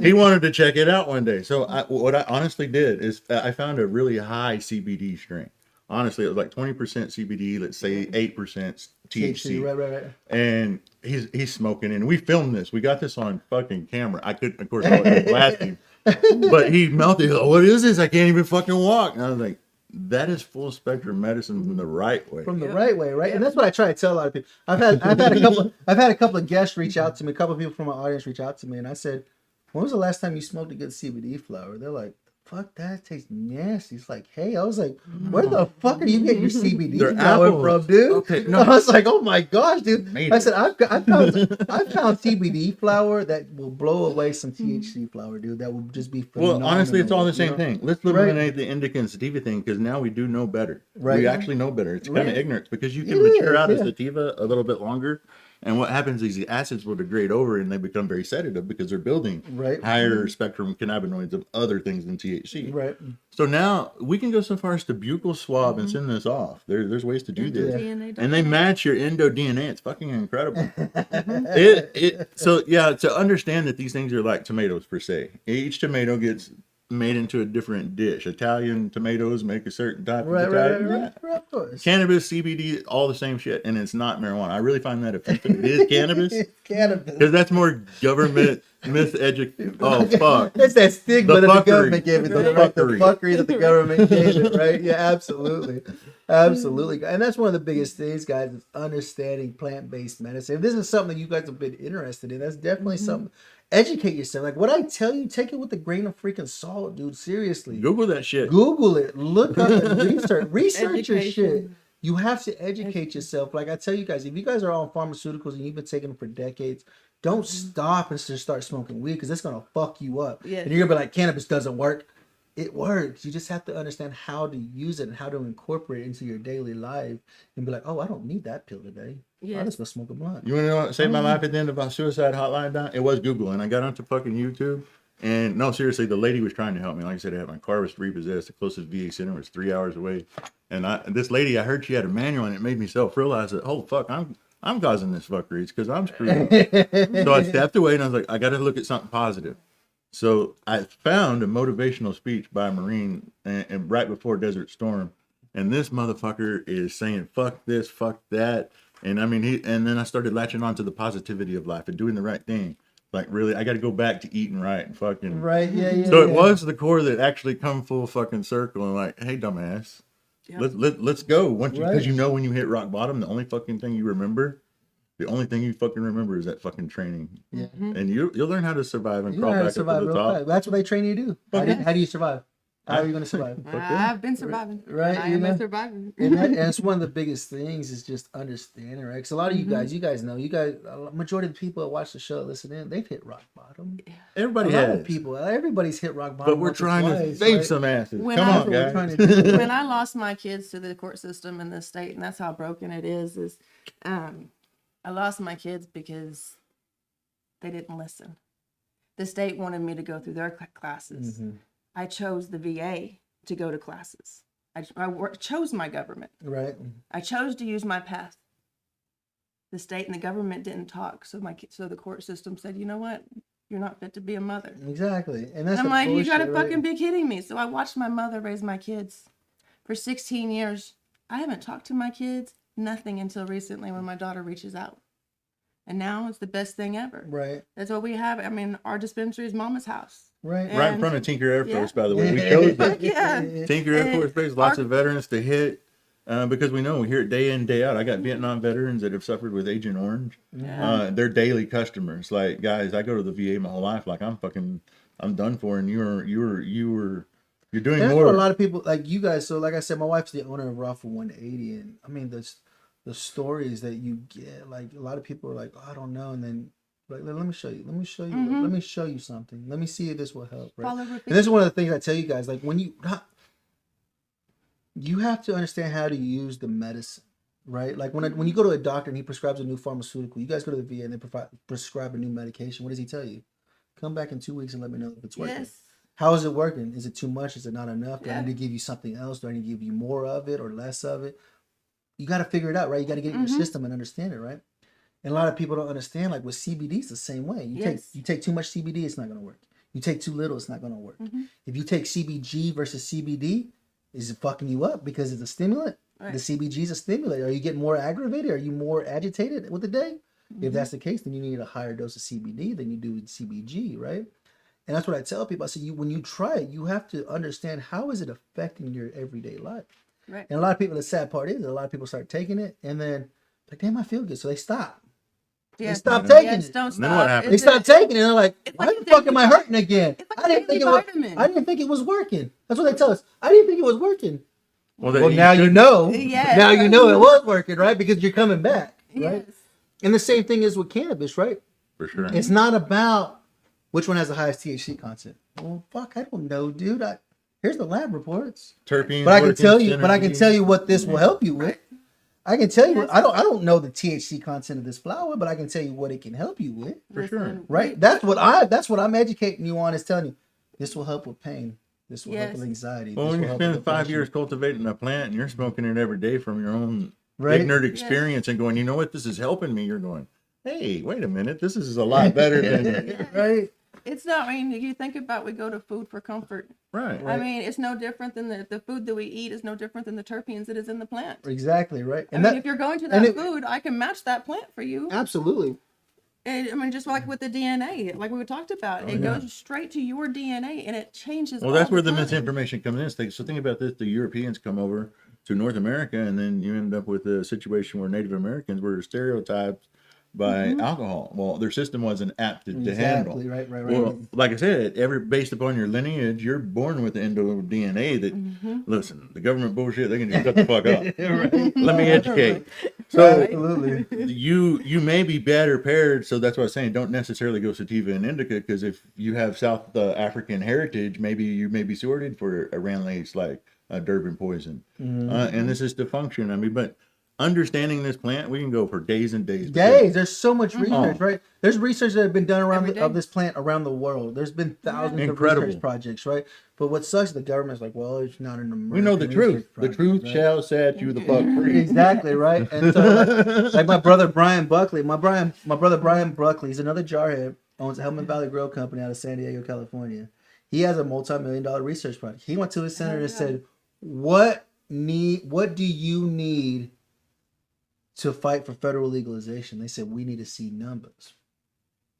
he wanted to check it out one day. So what I honestly did is I found a really high CBD strain. Honestly, it was like 20% CBD, let's say 8% THC. Right. And he's smoking, and we filmed this. We got this on fucking camera. I couldn't, of course, I wasn't blasting. But he melted. Oh, what is this? I can't even fucking walk. And I was like, that is full spectrum medicine from the right way. From the right way, right? And that's what I try to tell a lot of people. I've had a couple of guests reach out to me, a couple of people from my audience reach out to me, and I said, when was the last time you smoked a good CBD flower? They're like, fuck that, tastes nasty. It's like, hey, I was like, where the fuck are you getting your CBD They're flower apples. from, dude? Okay, no. I was like, oh my gosh, dude. Made I it. said, I found CBD flower that will blow away some THC flower, dude. That will just be phenomenal. Well, honestly, it's all the you same know? thing. Let's eliminate the indica and sativa thing because now we do know better. Right. We actually know better. It's kind of Right. ignorance because you can It mature is, out a yeah. sativa a little bit longer. And what happens is the acids will degrade over and they become very sedative because they're building Right. higher spectrum cannabinoids of other things than THC. Right. So now we can go so far as to buccal swab and send this off. There's ways to do this. DNA And they match your endo DNA. It's fucking incredible. So yeah, to understand that these things are like tomatoes per se. Each tomato gets made into a different dish. Italian tomatoes make a certain type of Italian. Right, of course. Cannabis, CBD, all the same shit, and it's not marijuana. I really find that offensive. It is cannabis Cannabis. because that's more government Oh fuck! It's that stigma The that the fuckery. government gave it. The The fuckery. fuckery that the government gave it, right? Yeah, absolutely. Absolutely. And that's one of the biggest things, guys, is understanding plant-based medicine. If this is something that you guys have been interested in, that's definitely something. Educate yourself. Like what I tell you, take it with a grain of freaking salt, dude. Seriously. Google that shit. Google it. Look up and research your shit. Education. You have to educate yourself. Like I tell you guys, if you guys are on pharmaceuticals and you've been taking them for decades, don't stop and just start smoking weed because it's gonna fuck you up. Yes. And you're gonna be like, cannabis doesn't work. it works. You just have to understand how to use it and how to incorporate it into your daily life and be like, oh, I don't need that pill today. Yes. I just go smoke a blunt. You want to know what saved my life at the end of our suicide hotline down? It was Google, and I got onto fucking YouTube. And no, seriously, the lady was trying to help me. Like I said, my car was repossessed. The closest VA center was 3 hours away. And this lady, I heard she had a manual, and it made me self-realize that, oh fuck, I'm causing this fuckery. It's because I'm screwed up. So I stepped away, and I was like, I got to look at something positive. So I found a motivational speech by a Marine, and right before Desert Storm, and this motherfucker is saying fuck this, fuck that, and I mean and then I started latching on to the positivity of life and doing the right thing. Like, really, I got to go back to eating right and fucking Right, yeah. So it was the core that actually come full fucking circle and like, hey, dumbass, Yep. let's go. Once Right. because you know when you hit rock bottom, the only fucking thing you remember. The only thing you fucking remember is that fucking training. Yeah. And you'll learn how to survive and You crawl know how to back up survive to the real top. fast. That's what they train you to do. How do you survive? How are you going to survive? I've been surviving. Right, I you am know? surviving. And it's one of the biggest things is just understanding, right? Because a lot of you guys know, majority of the people that watch the show, listen in, they've hit rock bottom. Everybody A lot has. of people, everybody's hit rock bottom. But we're once or trying to twice, save right? some asses. When Come I- on, That's what we're guys. trying to do. When I lost my kids to the court system in this state, and that's how broken it is I lost my kids because they didn't listen. The state wanted me to go through their classes. I chose the VA to go to classes. I chose my government. Right. I chose to use my path. The state and the government didn't talk, so the court system said, you know what, you're not fit to be a mother. Exactly. And And that's I'm the like, you gotta bullshit, right? fucking be kidding me. So I watched my mother raise my kids for 16 years. I haven't talked to my kids, nothing until recently when my daughter reaches out. And now it's the best thing ever. Right. That's what we have. I mean, our dispensary is Mama's house. Right. Right in front of Tinker Air Force, Yeah. by the way. We chose that. Yeah. Tinker Air And Force Base, lots our- of veterans to hit because we know we hear it day in, day out. I got Vietnam veterans that have suffered with Agent Orange. They're daily customers. Like, guys, I go to the VA my whole life. Like, I'm done for, and you're doing That's what more. a lot of people like you guys. So, like I said, my wife's the owner of Raffle 180, and I mean the stories that you get. Like a lot of people are like, oh, I don't know, and then like let me show you. Let me show you. Let me show you something. Let me see if this will help. Right. Follow And repeat. this is one of the things I tell you guys. Like when you have to understand how to use the medicine, right? Like when you go to a doctor and he prescribes a new pharmaceutical, you guys go to the VA and they prescribe a new medication. What does he tell you? Come back in 2 weeks and let me know if it's working. Yes. How is it working? Is it too much? Is it not enough? Do I Yeah. need to give you something else? Do I need to give you more of it or less of it? You got to figure it out, right? You got to get it in your system and understand it, right? And a lot of people don't understand. Like with CBD, it's the same way. You take too much CBD, it's not going to work. You take too little, it's not going to work. If you take CBG versus CBD, is it fucking you up because it's a stimulant? Right. The CBG is a stimulant. Are you getting more aggravated? Are you more agitated with the day? If that's the case, then you need a higher dose of CBD than you do with CBG, right? And that's what I tell people. I say, when you try it, you have to understand how is it affecting your everyday life. Right. And a lot of people, the sad part is, a lot of people start taking it, and then like, damn, I feel good, so they stop. Yeah. stop taking Yes, it. don't Then stop. what happens? They It's stop taking it, and they're like, it's why like the you fuck am I take- hurting again? it's like I didn't a think it daily was. vitamin. I didn't think it was working. That's what they tell us. I didn't think it was working. Well, Well, now you know. Yes. Now you know it was working, right? Because you're coming back, right? Yes. And the same thing is with cannabis, right? for sure. It's not about which one has the highest THC content. Well, fuck, I don't know, dude. Here's the lab reports. Terpenes, But I can working, tell you. But I can synergy. tell you what this will help you with. I can tell you. Yes. I don't know the THC content of this flower, but I can tell you what it can help you with. For sure. Listen, Right? That's what I'm educating you on. Is telling you this will help with pain. This will help Yes. with anxiety. Well, this when will you help spend with 5 depression. years cultivating a plant and you're smoking it every day from your own Right. ignorant experience and going, you know what, this is helping me. You're going, hey, wait a minute, this is a lot better than right? It's not, I mean, you think about, we go to food for comfort. right. I mean, it's no different than the food that we eat is no different than the terpenes that is in the plant. Exactly, right? I mean, if you're going to that it- food, I can match that plant for you. absolutely. And, I mean, just like with the DNA, like we talked about, it goes straight to your DNA and it changes. Well, that's all where the time. misinformation comes in. So think about this: the Europeans come over to North America, and then you end up with a situation where Native Americans were stereotyped by alcohol. Well, their system wasn't apt to handle. Exactly. Right. Well, like I said, based upon your lineage, you're born with the endo DNA that, listen, the government bullshit, they can just shut the fuck up. Let me educate. So Absolutely. you may be better paired. So that's what I'm saying. Don't necessarily go sativa and indica, because if you have South African heritage, maybe you may be sorted for a ranlace like Durban poison. And this is to function. I mean, but understanding this plant, we can go for days and days. There's so much research, Oh. right? There's research that have been done Every day. of this plant around the world. There's been thousands of Incredible. research projects, right? But what sucks, the government's like, well, it's not an American We know the truth. research The project, truth right? shall set you the fuck free. Exactly, right? And so, like my brother Brian Buckley, my brother Brian Buckley, he's another jarhead, owns a Hellman Valley Grow Company out of San Diego, California. He has a multi-million-dollar research project. He went to his senator and said, what do you need to fight for federal legalization? They said, we need to see numbers.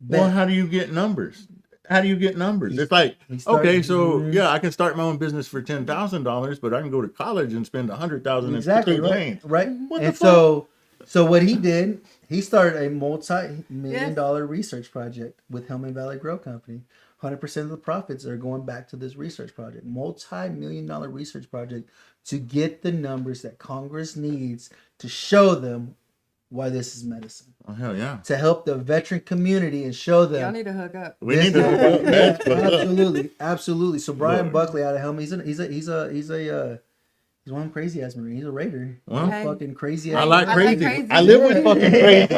Well, how do you get numbers? It's like, he started- okay, so yeah, I can start my own business for $10,000, but I can go to college and spend $100,000 Exactly, in right? Right. What And the fuck? so what he did, he started a multi-million-dollar research project with Hellman Valley Grow Company. 100% of the profits are going back to this research project. Multi-million-dollar research project to get the numbers that Congress needs to show them why this is medicine. Oh hell yeah! To help the veteran community and show them. Y'all need to hook up. We need to hook up. That's what's up. Absolutely. So Brian Look. Buckley out of Helm, he's one crazy ass Marine. He's a Raider. Well, He's a fucking crazy ass. I like I like crazy. crazy. I live with fucking crazy.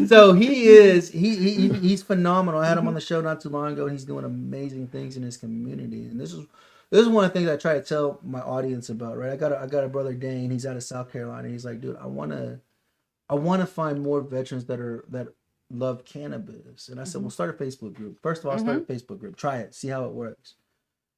So he's phenomenal. I had him on the show not too long ago, and he's doing amazing things in his community. And this is one of the things I try to tell my audience about. Right, I got a brother Dane. He's out of South Carolina. He's like, dude, I wanna find more veterans that love cannabis. And I said, well, start a Facebook group. First of all, start a Facebook group. Try it. See how it works.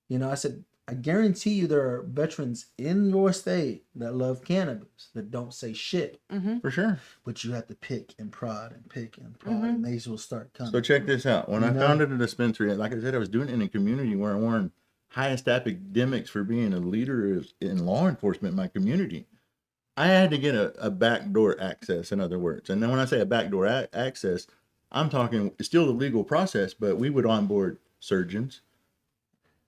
You know, I said, I guarantee you there are veterans in your state that love cannabis that don't say shit. For sure. But you have to pick and prod, and they will start coming. So check this out. When I founded a dispensary, like I said, I was doing it in a community where I won highest academics for being a leader in law enforcement in my community. I had to get a backdoor access, in other words. And then when I say a backdoor access, I'm talking it's still the legal process, but we would onboard surgeons.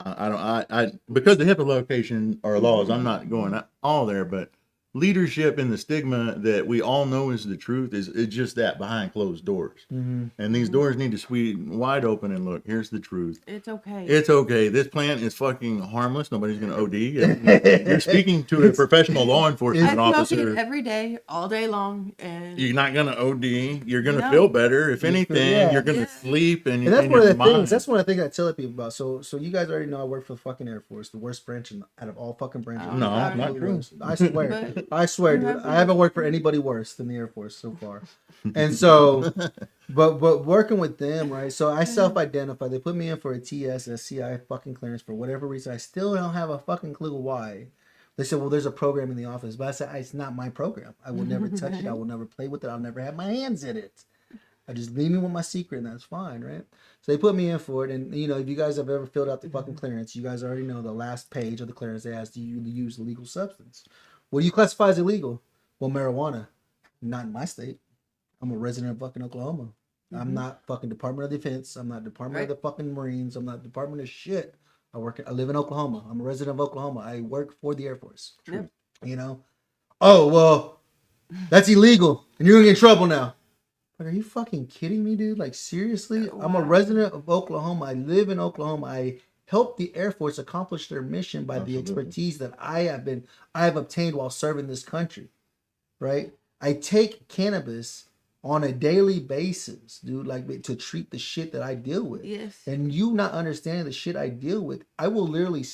I because the HIPAA location or laws, I'm not going all there, but leadership and the stigma that we all know is the truth is just that behind closed doors. And these doors need to swing wide open and look, here's the truth. It's okay. It's okay. This plant is fucking harmless. Nobody's going to OD. You're speaking to a professional law enforcement I smoke officer. it every day, all day long, and You're not going to OD. You're going to No. feel better. If anything, yeah. you're going to sleep and that's in one of your the things. mind. That's one of the things I tell people about. So you guys already know I work for the fucking Air Force, the worst branch out of all fucking branches. No, sorry. not true. I swear. But- I swear, dude. I haven't worked for anybody worse than the Air Force so far. And so, but working with them, right? So I self-identify. They put me in for a TS, SCI fucking clearance for whatever reason. I still don't have a fucking clue why. They said, well, there's a program in the office. But I said, it's not my program. I will never touch it. I will never play with it. I'll never have my hands in it. I just leave me with my secret, and that's fine, right? So they put me in for it, and you know, if you guys have ever filled out the fucking clearance, you guys already know the last page of the clearance they ask, do you use illegal substance? What do you classify as illegal? Well, marijuana. Not in my state. I'm a resident of fucking Oklahoma. I'm not fucking Department of Defense. I'm not Department of the fucking Marines. I'm not Department of shit. I live in Oklahoma. I'm a resident of Oklahoma. I work for the Air Force. True. You know? Oh, well, that's illegal, and you're gonna get in trouble now. Like, are you fucking kidding me, dude? Like, seriously? I'm a resident of Oklahoma. I live in Oklahoma. I help the Air Force accomplish their mission by the expertise that I have obtained while serving this country. Right? I take cannabis on a daily basis, dude, like to treat the shit that I deal with. Yes. And you not understanding the shit I deal with, I will literally,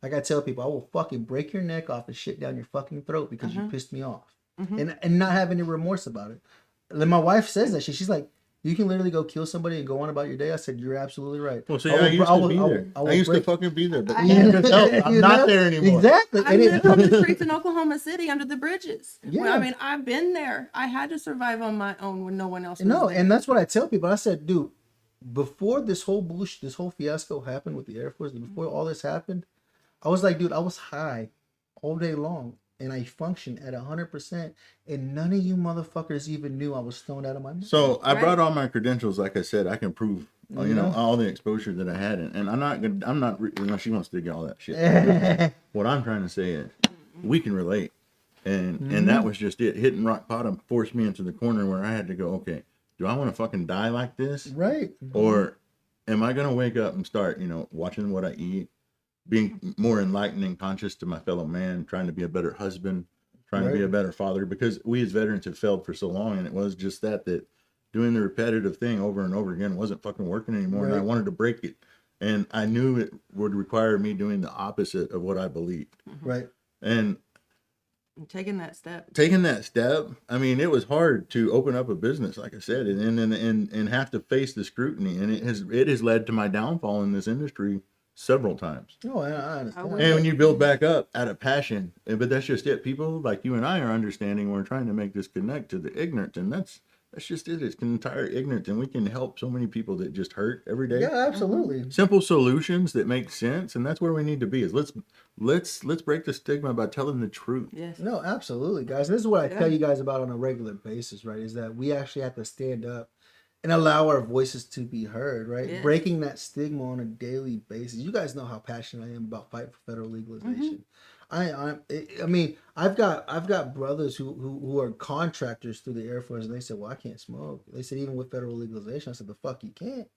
like I tell people, I will fucking break your neck off and shit down your fucking throat because you pissed me off. And not have any remorse about it. Then my wife says that she's like, you can literally go kill somebody and go on about your day. I said, you're absolutely right. Well, see, I used to be there. I used to fucking be there, but I'm You not know? there anymore. Exactly. I And it- lived on the streets in Oklahoma City under the bridges. Yeah. Well, I mean, I've been there. I had to survive on my own when no one else was No, there. and that's what I tell people. I said, dude, before this whole bullshit, this whole fiasco happened with the Air Force, before all this happened, I was like, dude, I was high all day long. and I functioned at 100%, and none of you motherfuckers even knew I was stoned out of my mind. So I brought all my credentials. Like I said, I can prove, you know, Yeah. all the exposure that I had, and I'm not. You know, she wants to get all that shit. What I'm trying to say is, we can relate, and that was just it. Hitting rock bottom forced me into the corner where I had to go. Okay, do I want to fucking die like this, Right. or am I gonna wake up and start, you know, watching what I eat, being more enlightened and conscious to my fellow man, trying to be a better husband, trying to be a better father, because we as veterans have failed for so long, and it was just that doing the repetitive thing over and over again wasn't fucking working anymore, and I wanted to break it, and I knew it would require me doing the opposite of what I believed, Right. and taking that step. I mean, it was hard to open up a business, like I said, and have to face the scrutiny, and it has led to my downfall in this industry several times. No, I understand. And when you build back up out of passion, but that's just it. People like you and I are understanding. We're trying to make this connect to the ignorant, and that's just it. It's entire ignorance, and we can help so many people that just hurt every day. Yeah, absolutely. Simple solutions that make sense, and that's where we need to be. Is let's break the stigma by telling the truth. Yes. No, absolutely, guys. This is what I tell you guys about on a regular basis, right? Is that we actually have to stand up and allow our voices to be heard, right? Yes. Breaking that stigma on a daily basis. You guys know how passionate I am about fighting for federal legalization. I mean, I've got brothers who are contractors through the Air Force, and they said, "Well, I can't smoke." They said, "Even with federal legalization," I said, "The fuck you can't."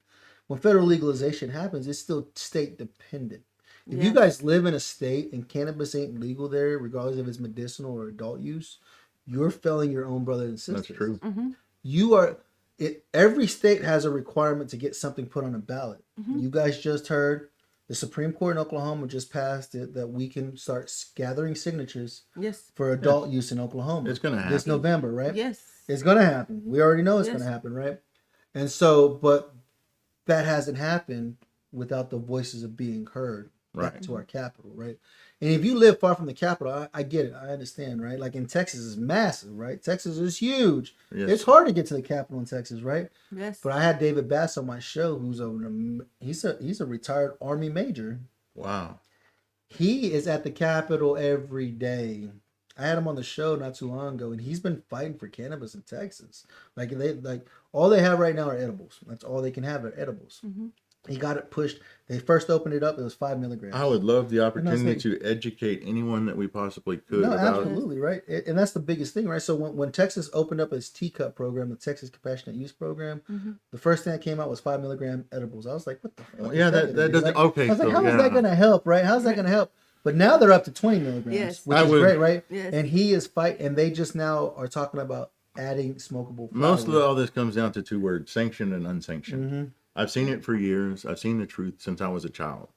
When federal legalization happens, it's still state dependent. If you guys live in a state and cannabis ain't legal there, regardless if it's medicinal or adult use, you're failing your own brothers and sisters. That's true. You are. Every state has a requirement to get something put on a ballot. You guys just heard the Supreme Court in Oklahoma just passed it that we can start gathering signatures Yes. for adult use in Oklahoma. It's gonna this happen. November, right? Yes. It's gonna happen. We already know it's Yes. gonna happen, right? And so, but that hasn't happened without the voices of being heard back Right. to our capital, right? And if you live far from the capital, I get it. I understand, right? Like in Texas is massive, right? Texas is huge. Yes. It's hard to get to the capital in Texas, right? Yes. But I had David Bass on my show, who's he's a retired Army major. Wow. He is at the Capitol every day. I had him on the show not too long ago, and he's been fighting for cannabis in Texas. Like all they have right now are edibles. That's all they can have are edibles. He got it pushed. They first opened it up. It was 5 milligrams. I would love the opportunity saying- to educate anyone that we possibly could No, about absolutely, right? And that's the biggest thing, right? So when Texas opened up its Teacup program, the Texas Compassionate Use Program, the first thing that came out was 5 milligram edibles. I was like, what the fuck? Yeah, is that gonna do? doesn't- okay, I was like, so, how is yeah. that going to help, right? How's that going to help? But now they're up to 20 milligrams, Yes. which I is would- great, right? Yes. And he is and they just now are talking about adding smokable flower. Most of all this comes down to two words: sanctioned and unsanctioned. I've seen it for years. I've seen the truth since I was a child.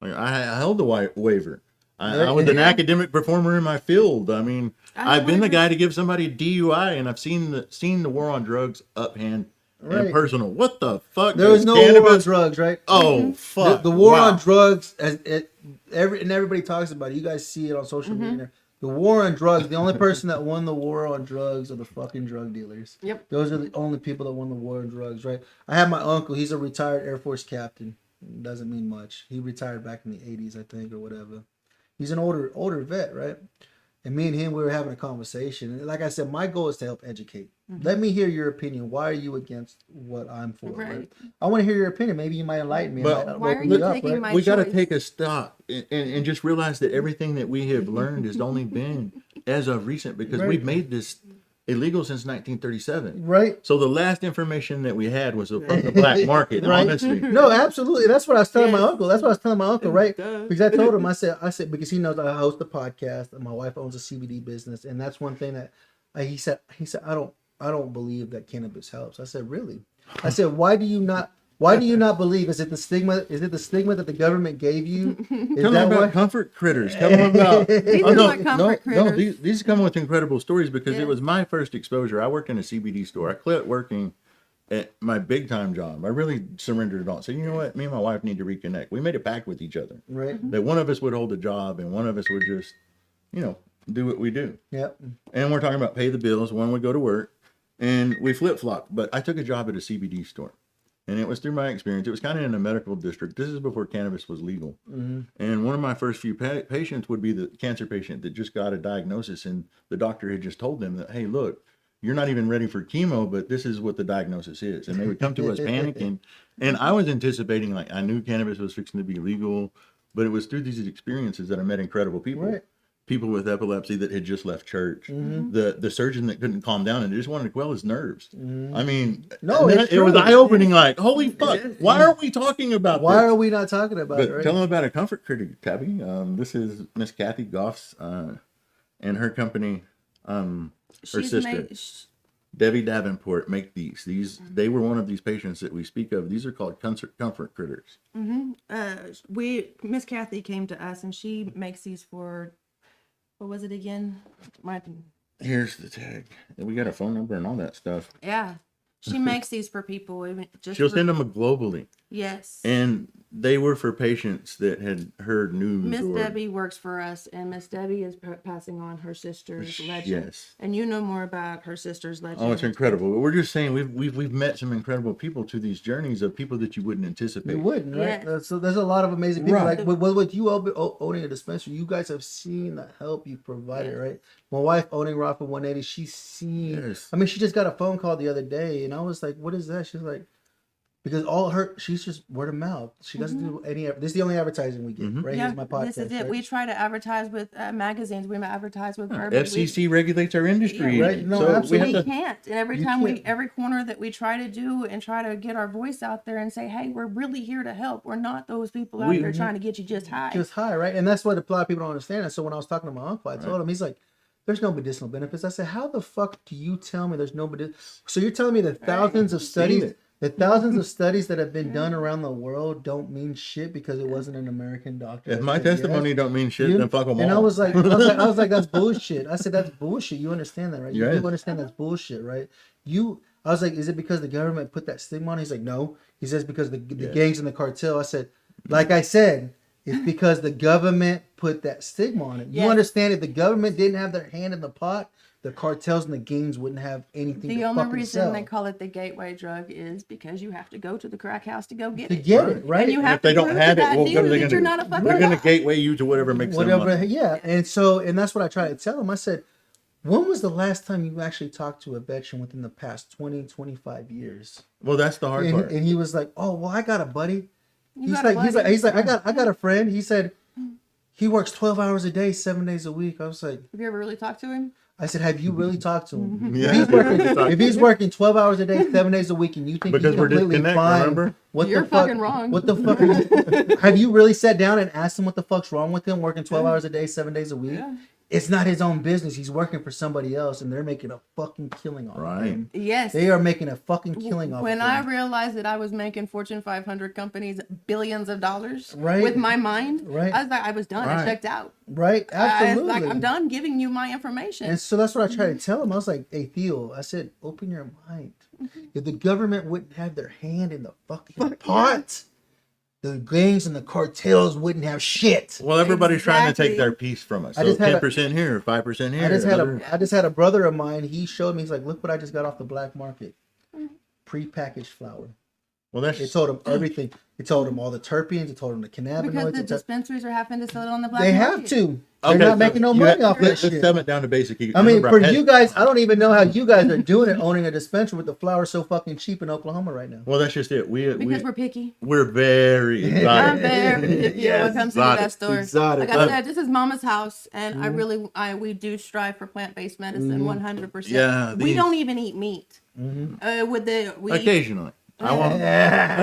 Like I held the waiver. I was an academic performer in my field. I mean, I've been the guy to give somebody a DUI, and I've seen the war on drugs up hand and Right. personal. What the fuck? There was is no war on cannabis? drugs, right? Oh fuck! The war Wow. on drugs, everybody talks about it. You guys see it on social media. The war on drugs. The only person that won the war on drugs are the fucking drug dealers. Yep. Those are the only people that won the war on drugs, right? I have my uncle. He's a retired Air Force captain. Doesn't mean much. He retired back in the 80s, I think, or whatever. He's an older vet, right? And me and him, we were having a conversation. And like I said, my goal is to help educate. Let me hear your opinion. Why are you against what I'm for? Right? I want to hear your opinion. Maybe you might enlighten me. But Might why are open you me up, taking right? my We got to choice? take a stop and just realize that everything that we have learned has only been as of recent, because Right. we've made this illegal since 1937. Right? So the last information that we had was from the black market, Right. honestly. No, absolutely. That's what I was telling my Yes. uncle. That's what I was telling my uncle, right? Duh. Because I told him, I said, because he knows I host a podcast and my wife owns a CBD business, and that's one thing that he said, I don't believe that cannabis helps. I said, really? I said, why do you not believe? Is it the stigma? Is it the stigma that the government gave you? Is Tell that them about why? comfort critters. Tell them about. These are my comfort no. critters. These come with incredible stories, because Yeah. it was my first exposure. I worked in a CBD store. I quit working at my big time job. I really surrendered it all. So you know what? Me and my wife need to reconnect. We made a pact with each other Right. that one of us would hold a job and one of us would just, do what we do. Yep. And we're talking about pay the bills. One would go to work, and we flip flop. But I took a job at a CBD store, And it was through my experience. It was kind of in a medical district. This is before cannabis was legal. And one of my first few patients would be the cancer patient that just got a diagnosis, and the doctor had just told them that, hey, look, you're not even ready for chemo, but this is what the diagnosis is. And they would come to us panicking. And I was anticipating, like, I knew cannabis was fixing to be legal, but it was through these experiences that I met incredible people. Right. People with epilepsy that had just left church, the surgeon that couldn't calm down and just wanted to quell his nerves. I mean, No, and it's it was true. eye opening. Like, holy fuck, why aren't we talking about Why this? are we not talking about But it? Right? tell them about a comfort critic, Tabby. This is Miss Kathy Goff's and her company. Her She's sister, made, Debbie Davenport, make these. They were one of these patients that we speak of. These are called comfort critters. Miss Kathy came to us and she makes these for, what was it again? Here's the tag. We got a phone number and all that stuff. Yeah. She makes these for people. Even just She'll for, send them globally. Yes. And they were for patients that had heard news. Miss or- Debbie works for us, and Miss Debbie is passing on her sister's legend. Yes. And you know more about her sister's legend. Oh, it's incredible. But we're just saying we've met some incredible people through these journeys of people that you wouldn't anticipate. You wouldn't, right? Yes. So there's a lot of amazing people. Right. Like with you owning a dispensary, you guys have seen the help you've provided, right? My wife owning Rafa 180, she's seen. Yes. I mean, she just got a phone call the other day, and I was like, "What is that?" She's like, "Because she's just word of mouth. She doesn't do any. This is the only advertising we get, right? Yeah, Here's my podcast. this is it. right? We try to advertise with magazines. We advertise with bourbon. FCC regulates our industry. Yeah, right. No, so absolutely. we We have can't. And every You time can't. every corner that we try to do and try to get our voice out there and say, hey, we're really here to help. We're not those people out there trying to get you just high. Just high, right? And that's what a lot of people don't understand. And so when I was talking to my uncle, I told him, he's like, "There's no medicinal benefits." I said, "How the fuck do you tell me there's no medicinal?" So you're telling me that thousands of studies, it. the thousands of studies that have been done around the world don't mean shit because it wasn't an American doctor. If that my said yes? testimony don't mean shit, then fuck them all. And I was like, that's bullshit. I said, that's bullshit. You understand that, right? You Yes. do understand that's bullshit, right? I was like, is it because the government put that stigma on it? He's like, no. He says because the gangs and the cartel. I said, like I said, it's because the government put that stigma on it. You Yes. understand if the government didn't have their hand in the pot, the cartels and the gangs wouldn't have anything The to only fucking reason sell. they call it the gateway drug is because you have to go to the crack house to go get To it. get it, right? And you And have if they to don't prove have to it, that well, dealer what are they that going you're to not a do? fucking They're going to cop. gateway you to whatever makes them Whatever, money. yeah. And that's what I try to tell him. I said, when was the last time you actually talked to a veteran within the past 20, 25 years? Well, that's the hard part. And he was like, "Oh, well, I got a buddy." He's got a like, buddy? I got a friend. He said he works 12 hours a day, 7 days a week. I was like, Have you ever really talked to him? I said, have you really talked to him? Yeah. If he's working 12 hours a day, 7 days a week, and you think Because he's we're completely disconnected, fine, remember? what You're the fuck? fucking wrong. What the fuck? Are you, have you really sat down and asked him what the fuck's wrong with him working 12 hours a day, 7 days a week? Yeah. It's not his own business. He's working for somebody else, and they're making a fucking killing off Right. him. Yes. They are making a fucking killing off When of I him. realized that I was making Fortune 500 companies billions of dollars Right. with my mind, Right. I was like, I was done. I Right. checked out. Right? I was Absolutely. like, I'm done giving you my information. And so that's what I tried to tell him. I was like, hey, Theo, I said, open your mind. If the government wouldn't have their hand in the fucking pot, the gangs and the cartels wouldn't have shit. Well, everybody's trying to Exactly. take their piece from us. I So just had 10% here, 5% here. I just another- had a brother of mine. He showed me. He's like, look what I just got off the black market. Prepackaged flour. Well, that's It told him everything. It told him all the terpenes. It told him the cannabinoids. because the it told- dispensaries are having to sell it on the black they market. have to. They're Okay, not so making no you money have- off that let's shit. sum it down to basic. I mean, Remember, for had- you guys, I don't even know how you guys are doing it, owning a dispensary with the flour so fucking cheap in Oklahoma right now. Well, that's just it. Because we're picky. We're very I'm exotic. very picky when it comes to exotic, that store. exotic. Like I said, this is Mama's house, and we do strive for plant-based medicine 100%. Yeah, we these- don't even eat meat. We eat Occasionally. I want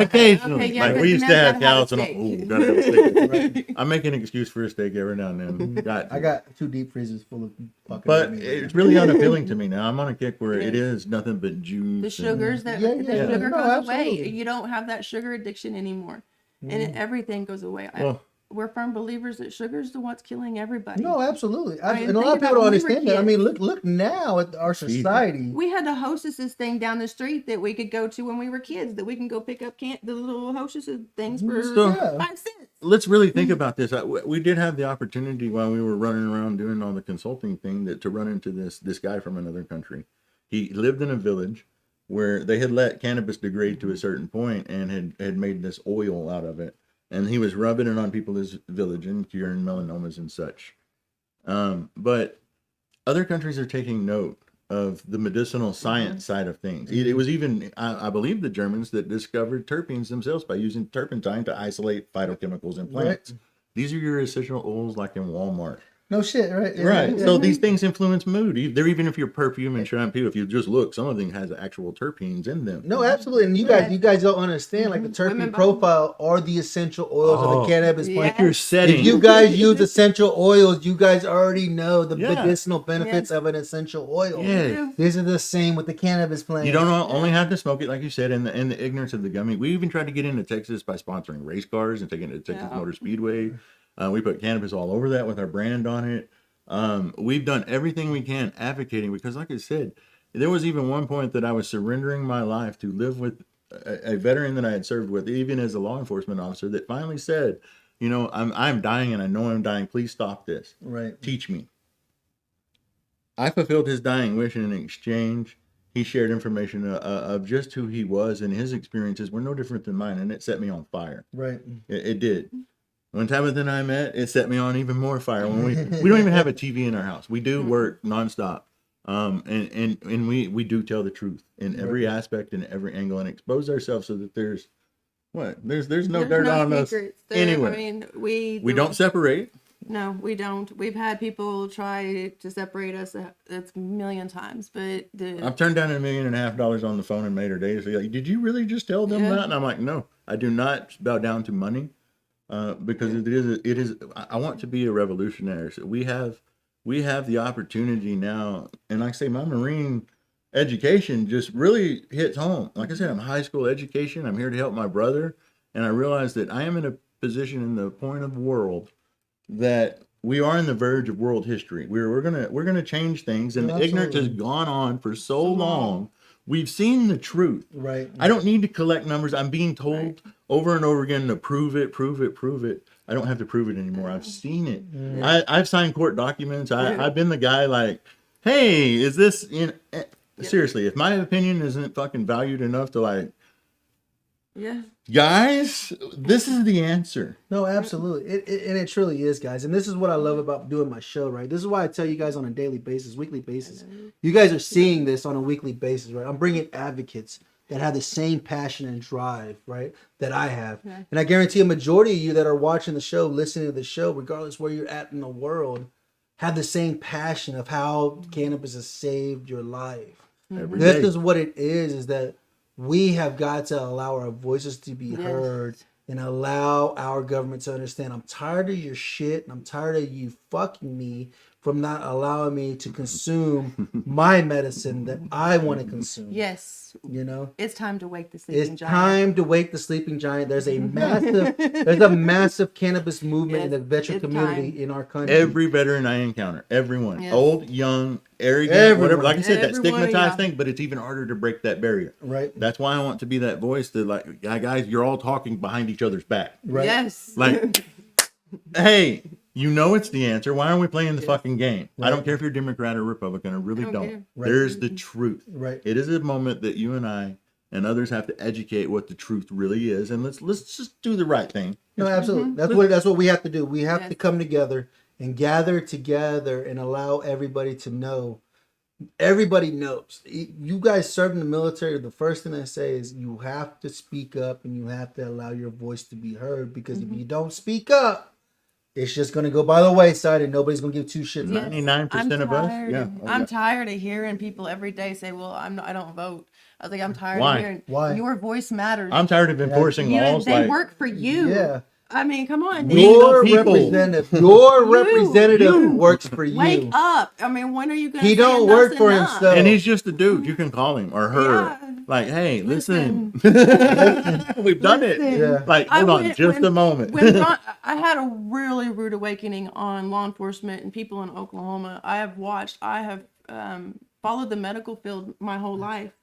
occasionally. Okay, yeah, like but we you used now to have gotta have cows, a and steak. gotta have a steak. I make an excuse for a steak every now and then. Got I got 2 deep freezers full of fucking but meat. it's really unappealing to me now. I'm on a kick where it is nothing but juice. the sugars that Yeah, the yeah. sugar No, goes away. absolutely. You don't have that sugar addiction anymore, and everything goes away. Well- We're firm believers that sugar's the what's killing everybody. No, absolutely. I mean, And a lot of think people about don't when we were understand that. I mean, kids. look now at our society. We had the hostesses thing down the street that we could go to when we were kids. That we can go pick up the little hostesses things for So- 5 cents. Let's really think about this. We did have the opportunity while we were running around doing all the consulting thing to run into this guy from another country. He lived in a village. where they had let cannabis degrade to a certain point and had made this oil out of it. And he was rubbing it on people's village and curing melanomas and such. But other countries are taking note of the medicinal science side of things. It was even, I believe, the Germans that discovered terpenes themselves by using turpentine to isolate phytochemicals in plants. Right. These are your essential oils like in Walmart. No shit, right? Yeah. Right. So these things influence mood. They're even if you're perfume and shampoo, if you just look, some of them has actual terpenes in them. No, absolutely. And you guys don't understand, like the terpene Women profile are the essential oils of the cannabis plant. Yeah. Your setting. If you guys use essential oils, you guys already know the Yeah. medicinal benefits of an essential oil. Yeah. This is the same with the cannabis plant. You don't only have to smoke it, like you said, in the ignorance of the gummy. We even tried to get into Texas by sponsoring race cars and taking it to Texas Motor Speedway. We put cannabis all over that with our brand on it. We've done everything we can advocating because, like I said, there was even one point that I was surrendering my life to live with a veteran that I had served with, even as a law enforcement officer, that finally said, you know, I'm dying and I know I'm dying. Please stop this. Right. Teach me. I fulfilled his dying wish, and in exchange, he shared information of just who he was, and his experiences were no different than mine, and it set me on fire. Right. It did. When Tabitha and I met, it set me on even more fire. When we don't even have a TV in our house. We do work nonstop, and we do tell the truth in every aspect and every angle, and expose ourselves so that there's no dirt on us anywhere. I mean, we don't separate. No, we don't. We've had people try to separate us. It's a million times, but I've turned down $1.5 million on the phone and made her day. So like, did you really just tell them that? And I'm like, no, I do not bow down to money. Because it is. I want to be a revolutionary. So we have the opportunity now, and like I say, my Marine education just really hits home. Like I said, I'm high school education. I'm here to help my brother, and I realize that I am in a position in the point of the world that we are on the verge of world history. We're gonna change things, and the ignorance has gone on for so long. We've seen the truth. Right. I don't need to collect numbers. I'm being told over and over again to prove it. I don't have to prove it anymore. I've seen it. I've signed court documents. I've been the guy like, hey, is this seriously, if my opinion isn't fucking valued enough to like, guys, this is the answer. No, absolutely. It truly is, guys. And this is what I love about doing my show, right? This is why I tell you guys on a daily basis, weekly basis. You guys are seeing this on a weekly basis, right? I'm bringing advocates that have the same passion and drive, right, that I have. And I guarantee a majority of you that are watching the show, listening to the show, regardless where you're at in the world, have the same passion of how cannabis has saved your life. Every This day. is what it is that we have got to allow our voices to be heard and allow our government to understand I'm tired of your shit and I'm tired of you fucking me from not allowing me to consume my medicine that I want to consume. Yes. You know? It's time to wake the sleeping It's giant. time to wake the sleeping giant. There's a massive cannabis movement in the veteran it's community time. in our country. Every veteran I encounter, everyone, Yes. old, young, arrogant, Everyone. whatever. Like I said, that Everyone, stigmatized thing, but it's even harder to break that barrier. Right. That's why I want to be that voice that, like, guys, you're all talking behind each other's back. Right. Yes. Like, hey, you know it's the answer. Why aren't we playing the fucking game? I don't care if you're Democrat or Republican. I really I don't don't. care. Right. There's the truth. Right. It is a moment that you and I and others have to educate what the truth really is, and let's just do the right thing. No, absolutely. That's what we have to do. We have to come together and gather together and allow everybody to know. Everybody knows. You guys serve in the military. The first thing I say is you have to speak up and you have to allow your voice to be heard, because if you don't speak up, it's just going to go by the wayside and nobody's going to give two shits. 99% of us, yeah. I'm tired of hearing people every day say, "Well, I don't vote." I was like, I'm tired Why? of hearing Why? your voice matters. I'm tired of enforcing laws. They Like, work for you. Yeah. I mean, come on. We Your the people. representative works for you. Wake up. I mean, when are you going to He don't work for himself. and he's just a dude. You can call him or her. Yeah. Like, hey, listen. We've done it. Yeah. Like, hold on just a moment. I had a really rude awakening on law enforcement and people in Oklahoma. I have followed the medical field my whole life,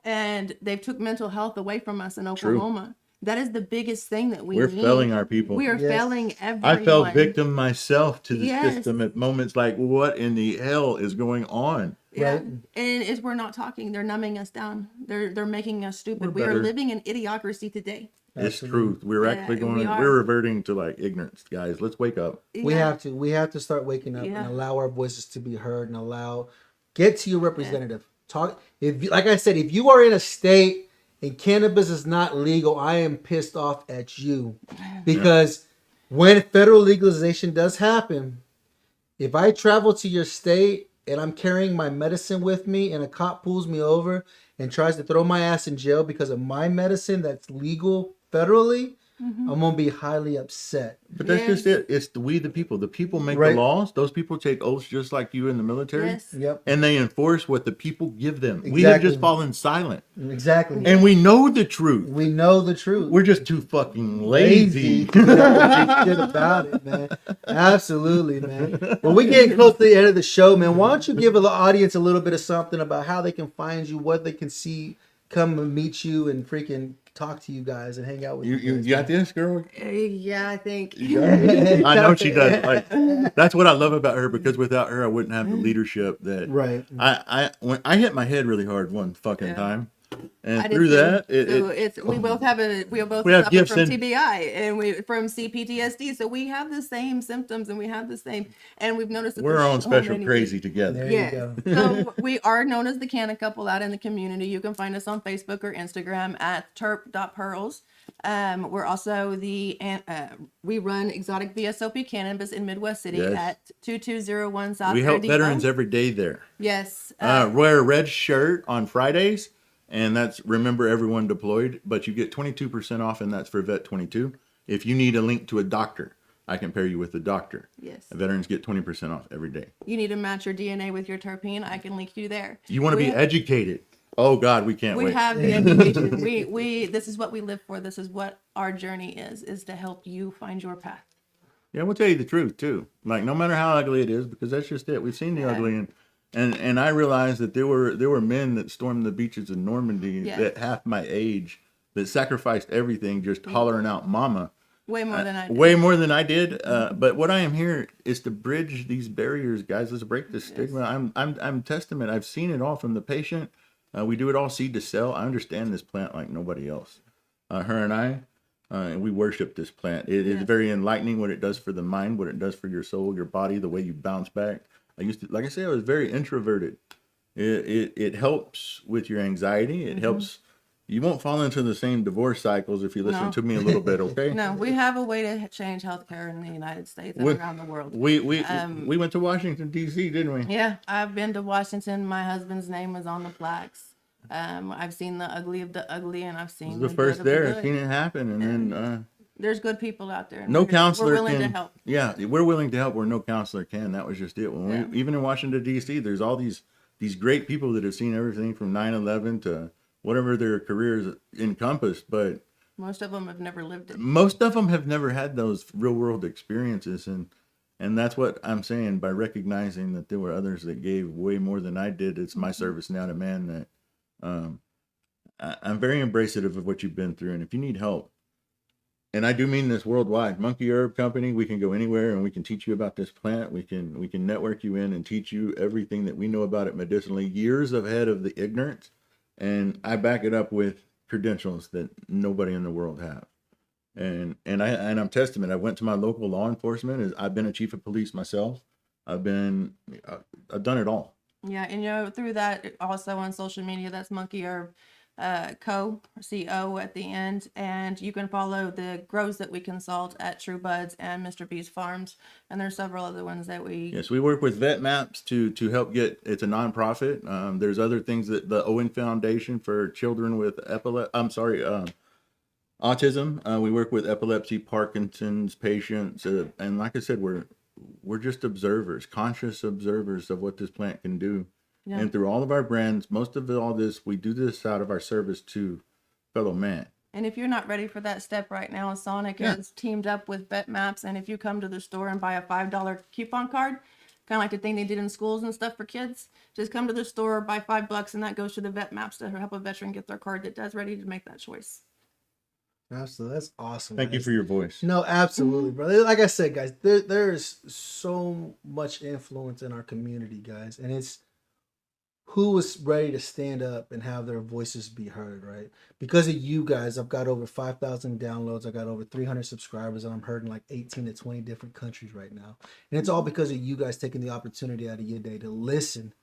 and they've took mental health away from us in Oklahoma. That is the biggest thing that We're need. failing our people. We are Yes. failing everyone. I fell victim myself to the Yes. system at moments like, what in the hell is going on? Yeah. Right. And it's we're not talking. They're numbing us down. They're making us stupid. We are better. living in idiocracy today. It's Absolutely. truth. We're Yeah, actually we are. we're reverting to like ignorance, guys. Let's wake up. We Yeah. have to start waking up Yeah. and allow our voices to be heard and get to your representative. Talk like I said, if you are in a state and cannabis is not legal, I am pissed off at you because when federal legalization does happen, if I travel to your state and I'm carrying my medicine with me and a cop pulls me over and tries to throw my ass in jail because of my medicine that's legal federally, I'm gonna be highly upset. But that's Yeah. just it. It's we the people. The people make Right. the laws. Those people take oaths just like you in the military. Yes. Yep. And they enforce what the people give them. We have Exactly. just fallen silent. Exactly. And we know the truth. We know the truth. We're just too fucking lazy. Shit about it, man. Absolutely, man. Well, we're getting close to the end of the show, man. Why don't you give the audience a little bit of something about how they can find you, what they can see, come and meet you, and freaking talk to you guys and hang out with you. You guys, got this, girl? Yeah, I think. I know she does. Like, that's what I love about her, because without her, I wouldn't have the leadership that. Right. When I hit my head really hard one fucking Yeah. time, and I did through too. that, So we both have We have suffer gifts from and- TBI and we from CPTSD. So we have the same symptoms and we have the same, and we've noticed that we're there's our own so special many crazy together. There Yes. you go. So we are known as the Canna Couple out in the community. You can find us on Facebook or Instagram at terp.pearls. We're also we run Exotic VSOP Cannabis in Midwest City Yes. at 2201 South We help Fair Depot. veterans every day there. Yes. Wear a red shirt on Fridays, and that's remember everyone deployed, but you get 22% off, and that's for Vet 22. If you need a link to a doctor, I can pair you with a doctor. Yes. Veterans get 20% off every day. You need to match your DNA with your terpene. I can link you there. You want to be educated. Oh God, we can't We wait. have the education. We this is what we live for. This is what our journey is to help you find your path. Yeah, we'll tell you the truth too. Like, no matter how ugly it is, because that's just it. We've seen the ugly, and I realized that there were men that stormed the beaches of Normandy Yes. that half my age that sacrificed everything just hollering out "mama." Way more than I did. Way more than I did. But what I am here is to bridge these barriers, guys. Let's break the stigma. I'm testament. I've seen it all from the patient. We do it all seed to sell. I understand this plant like nobody else. Her and I, and we worship this plant. It is very enlightening what it does for the mind, what it does for your soul, your body, the way you bounce back. I used to, like I said, I was very introverted. It helps with your anxiety. It helps. You won't fall into the same divorce cycles if you listen No. to me a little bit, okay? No, we have a way to change healthcare in the United States and We- around the world. We went to Washington D.C., didn't we? Yeah, I've been to Washington. My husband's name was on the plaques. I've seen the ugly of the ugly, and I've seen The good first of the there, good. seen it happen, and then There's good people out there. and no we're counselor willing can. to help. Yeah, we're willing to help where no counselor can. That was just it. When we, even in Washington D.C., there's all these great people that have seen everything from 9/11 to whatever their careers encompassed, but Most of them have never lived it. most of them have never had those real world experiences, and that's what I'm saying by recognizing that there were others that gave way more than I did. It's my service now to man that I'm very embracive of what you've been through, and if you need help, and I do mean this worldwide, Monkey Herb Company, we can go anywhere and we can teach you about this plant. We can network you in and teach you everything that we know about it medicinally, years ahead of the ignorance. And I back it up with credentials that nobody in the world have. And I'm testament. I went to my local law enforcement. I've been a chief of police myself. I've done it all. Yeah, and through that also on social media, that's Monkey Herb Co at the end, and you can follow the grows that we consult at True Buds and Mr. B's Farms, and there's several other ones that we. Yes, we work with Vet Maps to help get. It's a nonprofit. There's other things that the Owen Foundation for children with autism. We work with epilepsy, Parkinson's patients, and like I said, we're just observers, conscious observers of what this plant can do. Yeah. And through all of our brands, most of all this, we do this out of our service to fellow man. And if you're not ready for that step right now, Sonic has teamed up with Vet Maps, and if you come to the store and buy a $5 coupon card, kind of like the thing they did in schools and stuff for kids, just come to the store, buy $5, and that goes to the Vet Maps to help a veteran get their card that does ready to make that choice. Absolutely. That's awesome. Thank you guys. for your voice. No, absolutely, brother. Like I said, guys, there's so much influence in our community, guys, and it's who is ready to stand up and have their voices be heard, right? Because of you guys, I've got over 5,000 downloads. I got over 300 subscribers, and I'm heard in like 18 to 20 different countries right now. And it's all because of you guys taking the opportunity out of your day to listen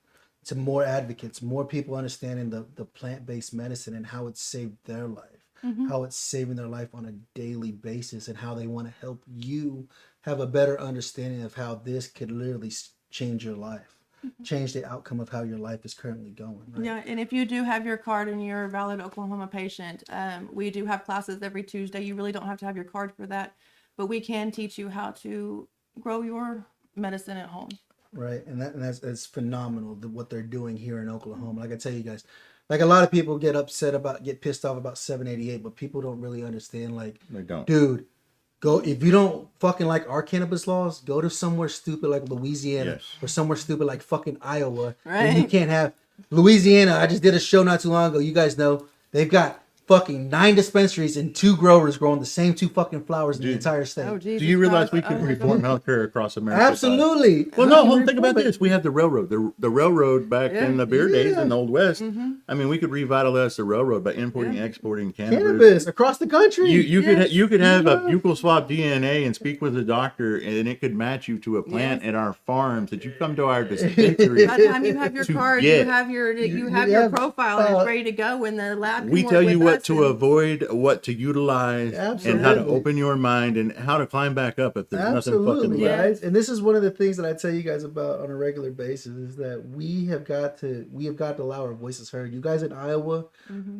to more advocates, more people understanding the plant-based medicine and how it's saved their life, how it's saving their life on a daily basis, and how they want to help you have a better understanding of how this could literally change your life. Change the outcome of how your life is currently going. Right? Yeah, and if you do have your card and you're a valid Oklahoma patient, we do have classes every Tuesday. You really don't have to have your card for that, but we can teach you how to grow your medicine at home. Right, and that's phenomenal what they're doing here in Oklahoma. Like I tell you guys, like a lot of people get pissed off about 788, but people don't really understand. Like, They don't. dude, go if you don't fucking like our cannabis laws, go to somewhere stupid like Louisiana Yes. or somewhere stupid like fucking Iowa. Right. And you can't have Louisiana. I just did a show not too long ago. You guys know they've got fucking 9 dispensaries and 2 growers growing the same 2 fucking flowers in the Dude. entire state. Oh, Jesus Do you realize we Christ. can Oh, my reform God. healthcare across America? Absolutely. Well, How no, can hold we think about reform it? this. We have the railroad. The railroad back Yeah. in the beer days Yeah. in the Old West. I mean, we could revitalize the railroad by importing, exporting cannabis. Cannabis across the country. You could have a buccal swab DNA and speak with a doctor, and it could match you to a plant at our farms that you come to our dispensary. By the time you have your to card, get. you have your Yeah, profile and it's ready to go when the lab can We work tell you with what us to and- avoid, what to utilize, and how to Absolutely. open your mind and how to climb back up if there's nothing fucking Absolutely, left. guys. And this is one of the things that I tell you guys about on a regular basis is that we have got to allow our voices heard. You guys in Iowa,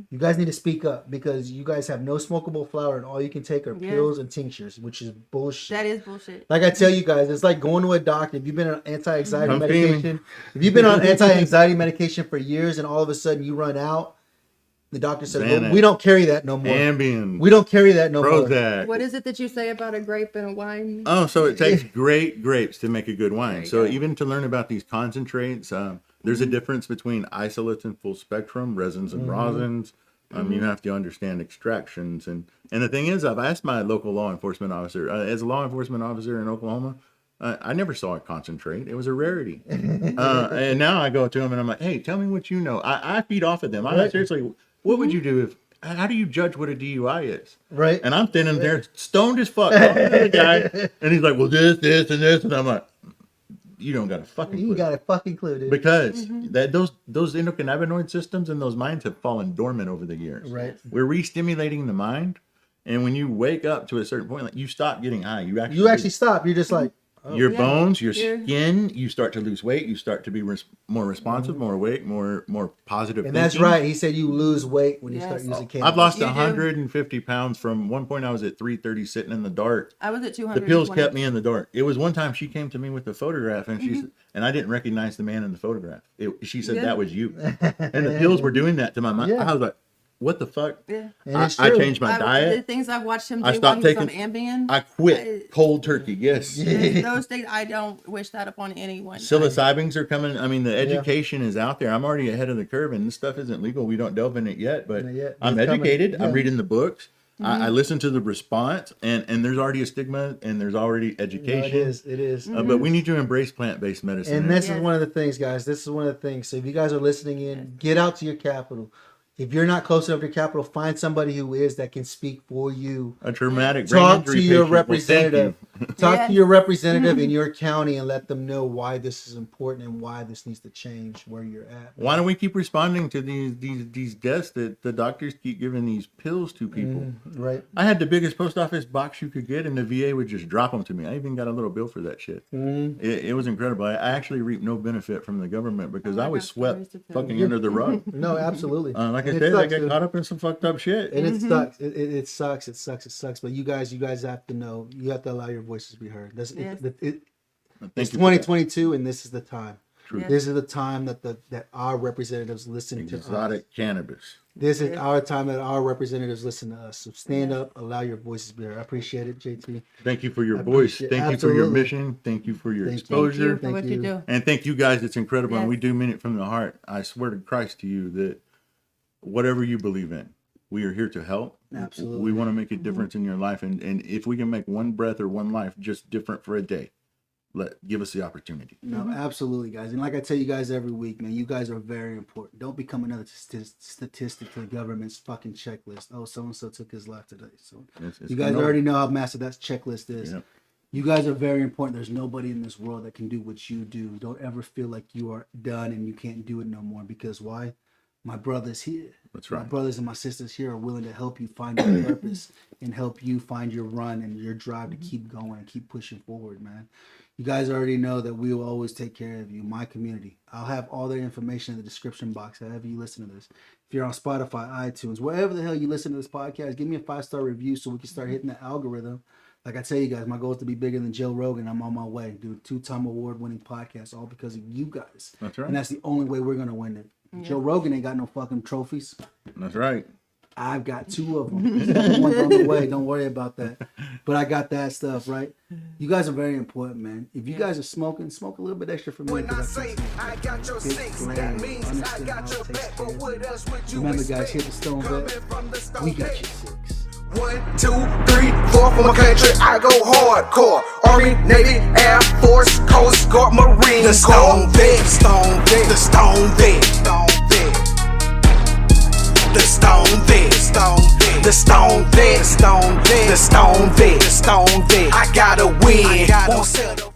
you guys need to speak up because you guys have no smokable flower and all you can take are pills and tinctures, which is bullshit. That is bullshit. Like I tell you guys, it's like going to a doctor. If you've been on anti-anxiety Come see medication, if you've been on anti-anxiety medication for years and all of a sudden you run out, the doctor said, well, Xanax. we don't carry that no more. Ambien, We don't carry that no more. Prozac. What is it that you say about a grape and a wine? Oh, so it takes great grapes to make a good wine. you So go. even to learn about these concentrates, there's a difference between isolates and full spectrum, resins and rosins. You have to understand extractions. And the thing is, I've asked my local law enforcement officer, as a law enforcement officer in Oklahoma, I never saw a concentrate. It was a rarity. And now I go to them and I'm like, hey, tell me what you know. I feed off of them. I'm like, seriously, what would you do if, how do you judge what a DUI is? Right. And I'm standing there stoned as fuck. talking to the guy, and he's like, well, this, and this. And I'm like, you don't got a fucking You clue. got a fucking clue, dude. Because that those endocannabinoid systems in those minds have fallen dormant over the years. Right. We're re-stimulating the mind. And when you wake up to a certain point, like you stop getting high. You You stop. You're just like, your bones, your Yeah. skin, you start to lose weight. You start to be more responsive, more awake, more positive. and that's thinking. right. He said you lose weight when you start Yes. using cannabis. I've lost You do. 150 pounds from one point I was at 330 sitting in the dark. I was at The 200. pills kept me in the dark. It was one time she came to me with a photograph and and I didn't recognize the man in the photograph. She said, Yeah. that was you. And the pills were doing that to my mind. Yeah. I was like, what the fuck? Yeah. And I it's true. changed my The diet. things I've watched him do I while stopped he was on taking- Ambien. I quit cold turkey. Yes. Those things, I don't wish that upon anyone. Psilocybins are coming. I mean, the education is out there. I'm already ahead of the curve, and this stuff isn't legal. We don't delve in it yet, but Not yet. I'm It's coming. educated. Yeah. I'm reading the books. I listen to the response, and there's already a stigma, and there's already No, education. it is. But we need to embrace plant-based medicine. And this Yes. is one of the things, guys. This is one of the things. So if you guys are listening in, get out to your capital. If you're not close enough to your capital, find somebody who is that can speak for you. a traumatic brain Talk injury to your patient will thank representative. you. Talk Yes. to your representative in your county and let them know why this is important and why this needs to change where you're at. Why don't we keep responding to these deaths that the doctors keep giving these pills to people? Right. I had the biggest post office box you could get, and the VA would just drop them to me. I even got a little bill for that shit. It was incredible. I actually reaped no benefit from the government because I was got swept stories to tell. fucking under the rug. No, absolutely. Like I And it said, I sucks, got dude. caught up in some fucked up shit. And it sucks. It sucks. It sucks. It sucks. But you guys have to know. You have to allow your voices to be heard. That's Yes. it's Thank you for that. 2022, and this is the time. True. Yes. This is the time that our representatives listen to us. Exotic cannabis. This is our time that our representatives listen to us. So stand up, allow your voices to be heard. I appreciate it, JT. Thank you for your I voice. appreciate- Thank you for your absolutely. mission. Thank you for your Thank you. Thank you exposure. for what Thank you you. do. And thank you guys. It's incredible. And Yes. we do mean it from the heart. I swear to Christ to you that whatever you believe in, we are here to help. Absolutely. We want to make a difference in your life, and if we can make one breath or one life just different for a day, give us the opportunity. No, absolutely, guys. And like I tell you guys every week, man, you guys are very important. Don't become another statistic to the government's fucking checklist. Oh, so-and-so took his life today. So It's you guys already know how massive that checklist is. Yep. You guys are very important. There's nobody in this world that can do what you do. Don't ever feel like you are done and you can't do it no more. Because why? My brother's here. That's right. My brothers and my sisters here are willing to help you find your purpose and help you find your run and your drive to keep going and keep pushing forward, man. You guys already know that we will always take care of you, my community. I'll have all their information in the description box, however you listen to this. If you're on Spotify, iTunes, wherever the hell you listen to this podcast, give me a 5-star review so we can start hitting the algorithm. Like I tell you guys, my goal is to be bigger than Joe Rogan. I'm on my way. Do a 2-time award-winning podcast, all because of you guys. That's right. And that's the only way we're going to win it. Joe Rogan ain't got no fucking trophies. That's right. I've got 2 of them. Second one's on the way. Don't worry about that. But I got that stuff, right? You guys are very important, man. If you guys are smoking, smoke a little bit extra for me. When I say I got your six, that means I got your back. But what else would you Remember, expect? guys, hit the Stone Vet. We got your 6. 1, 2, 3, 4 for my country. I go hardcore. Army, Navy, Air Force, Coast Guard, Marine. The Stone Vet, Stone Vet, the Stone Vet, Stone Vet. The Stone Vet, Stone Vet, the Stone Vet, Stone Vet, the Stone Vet, the Stone Vet. I gotta win. Won't settle.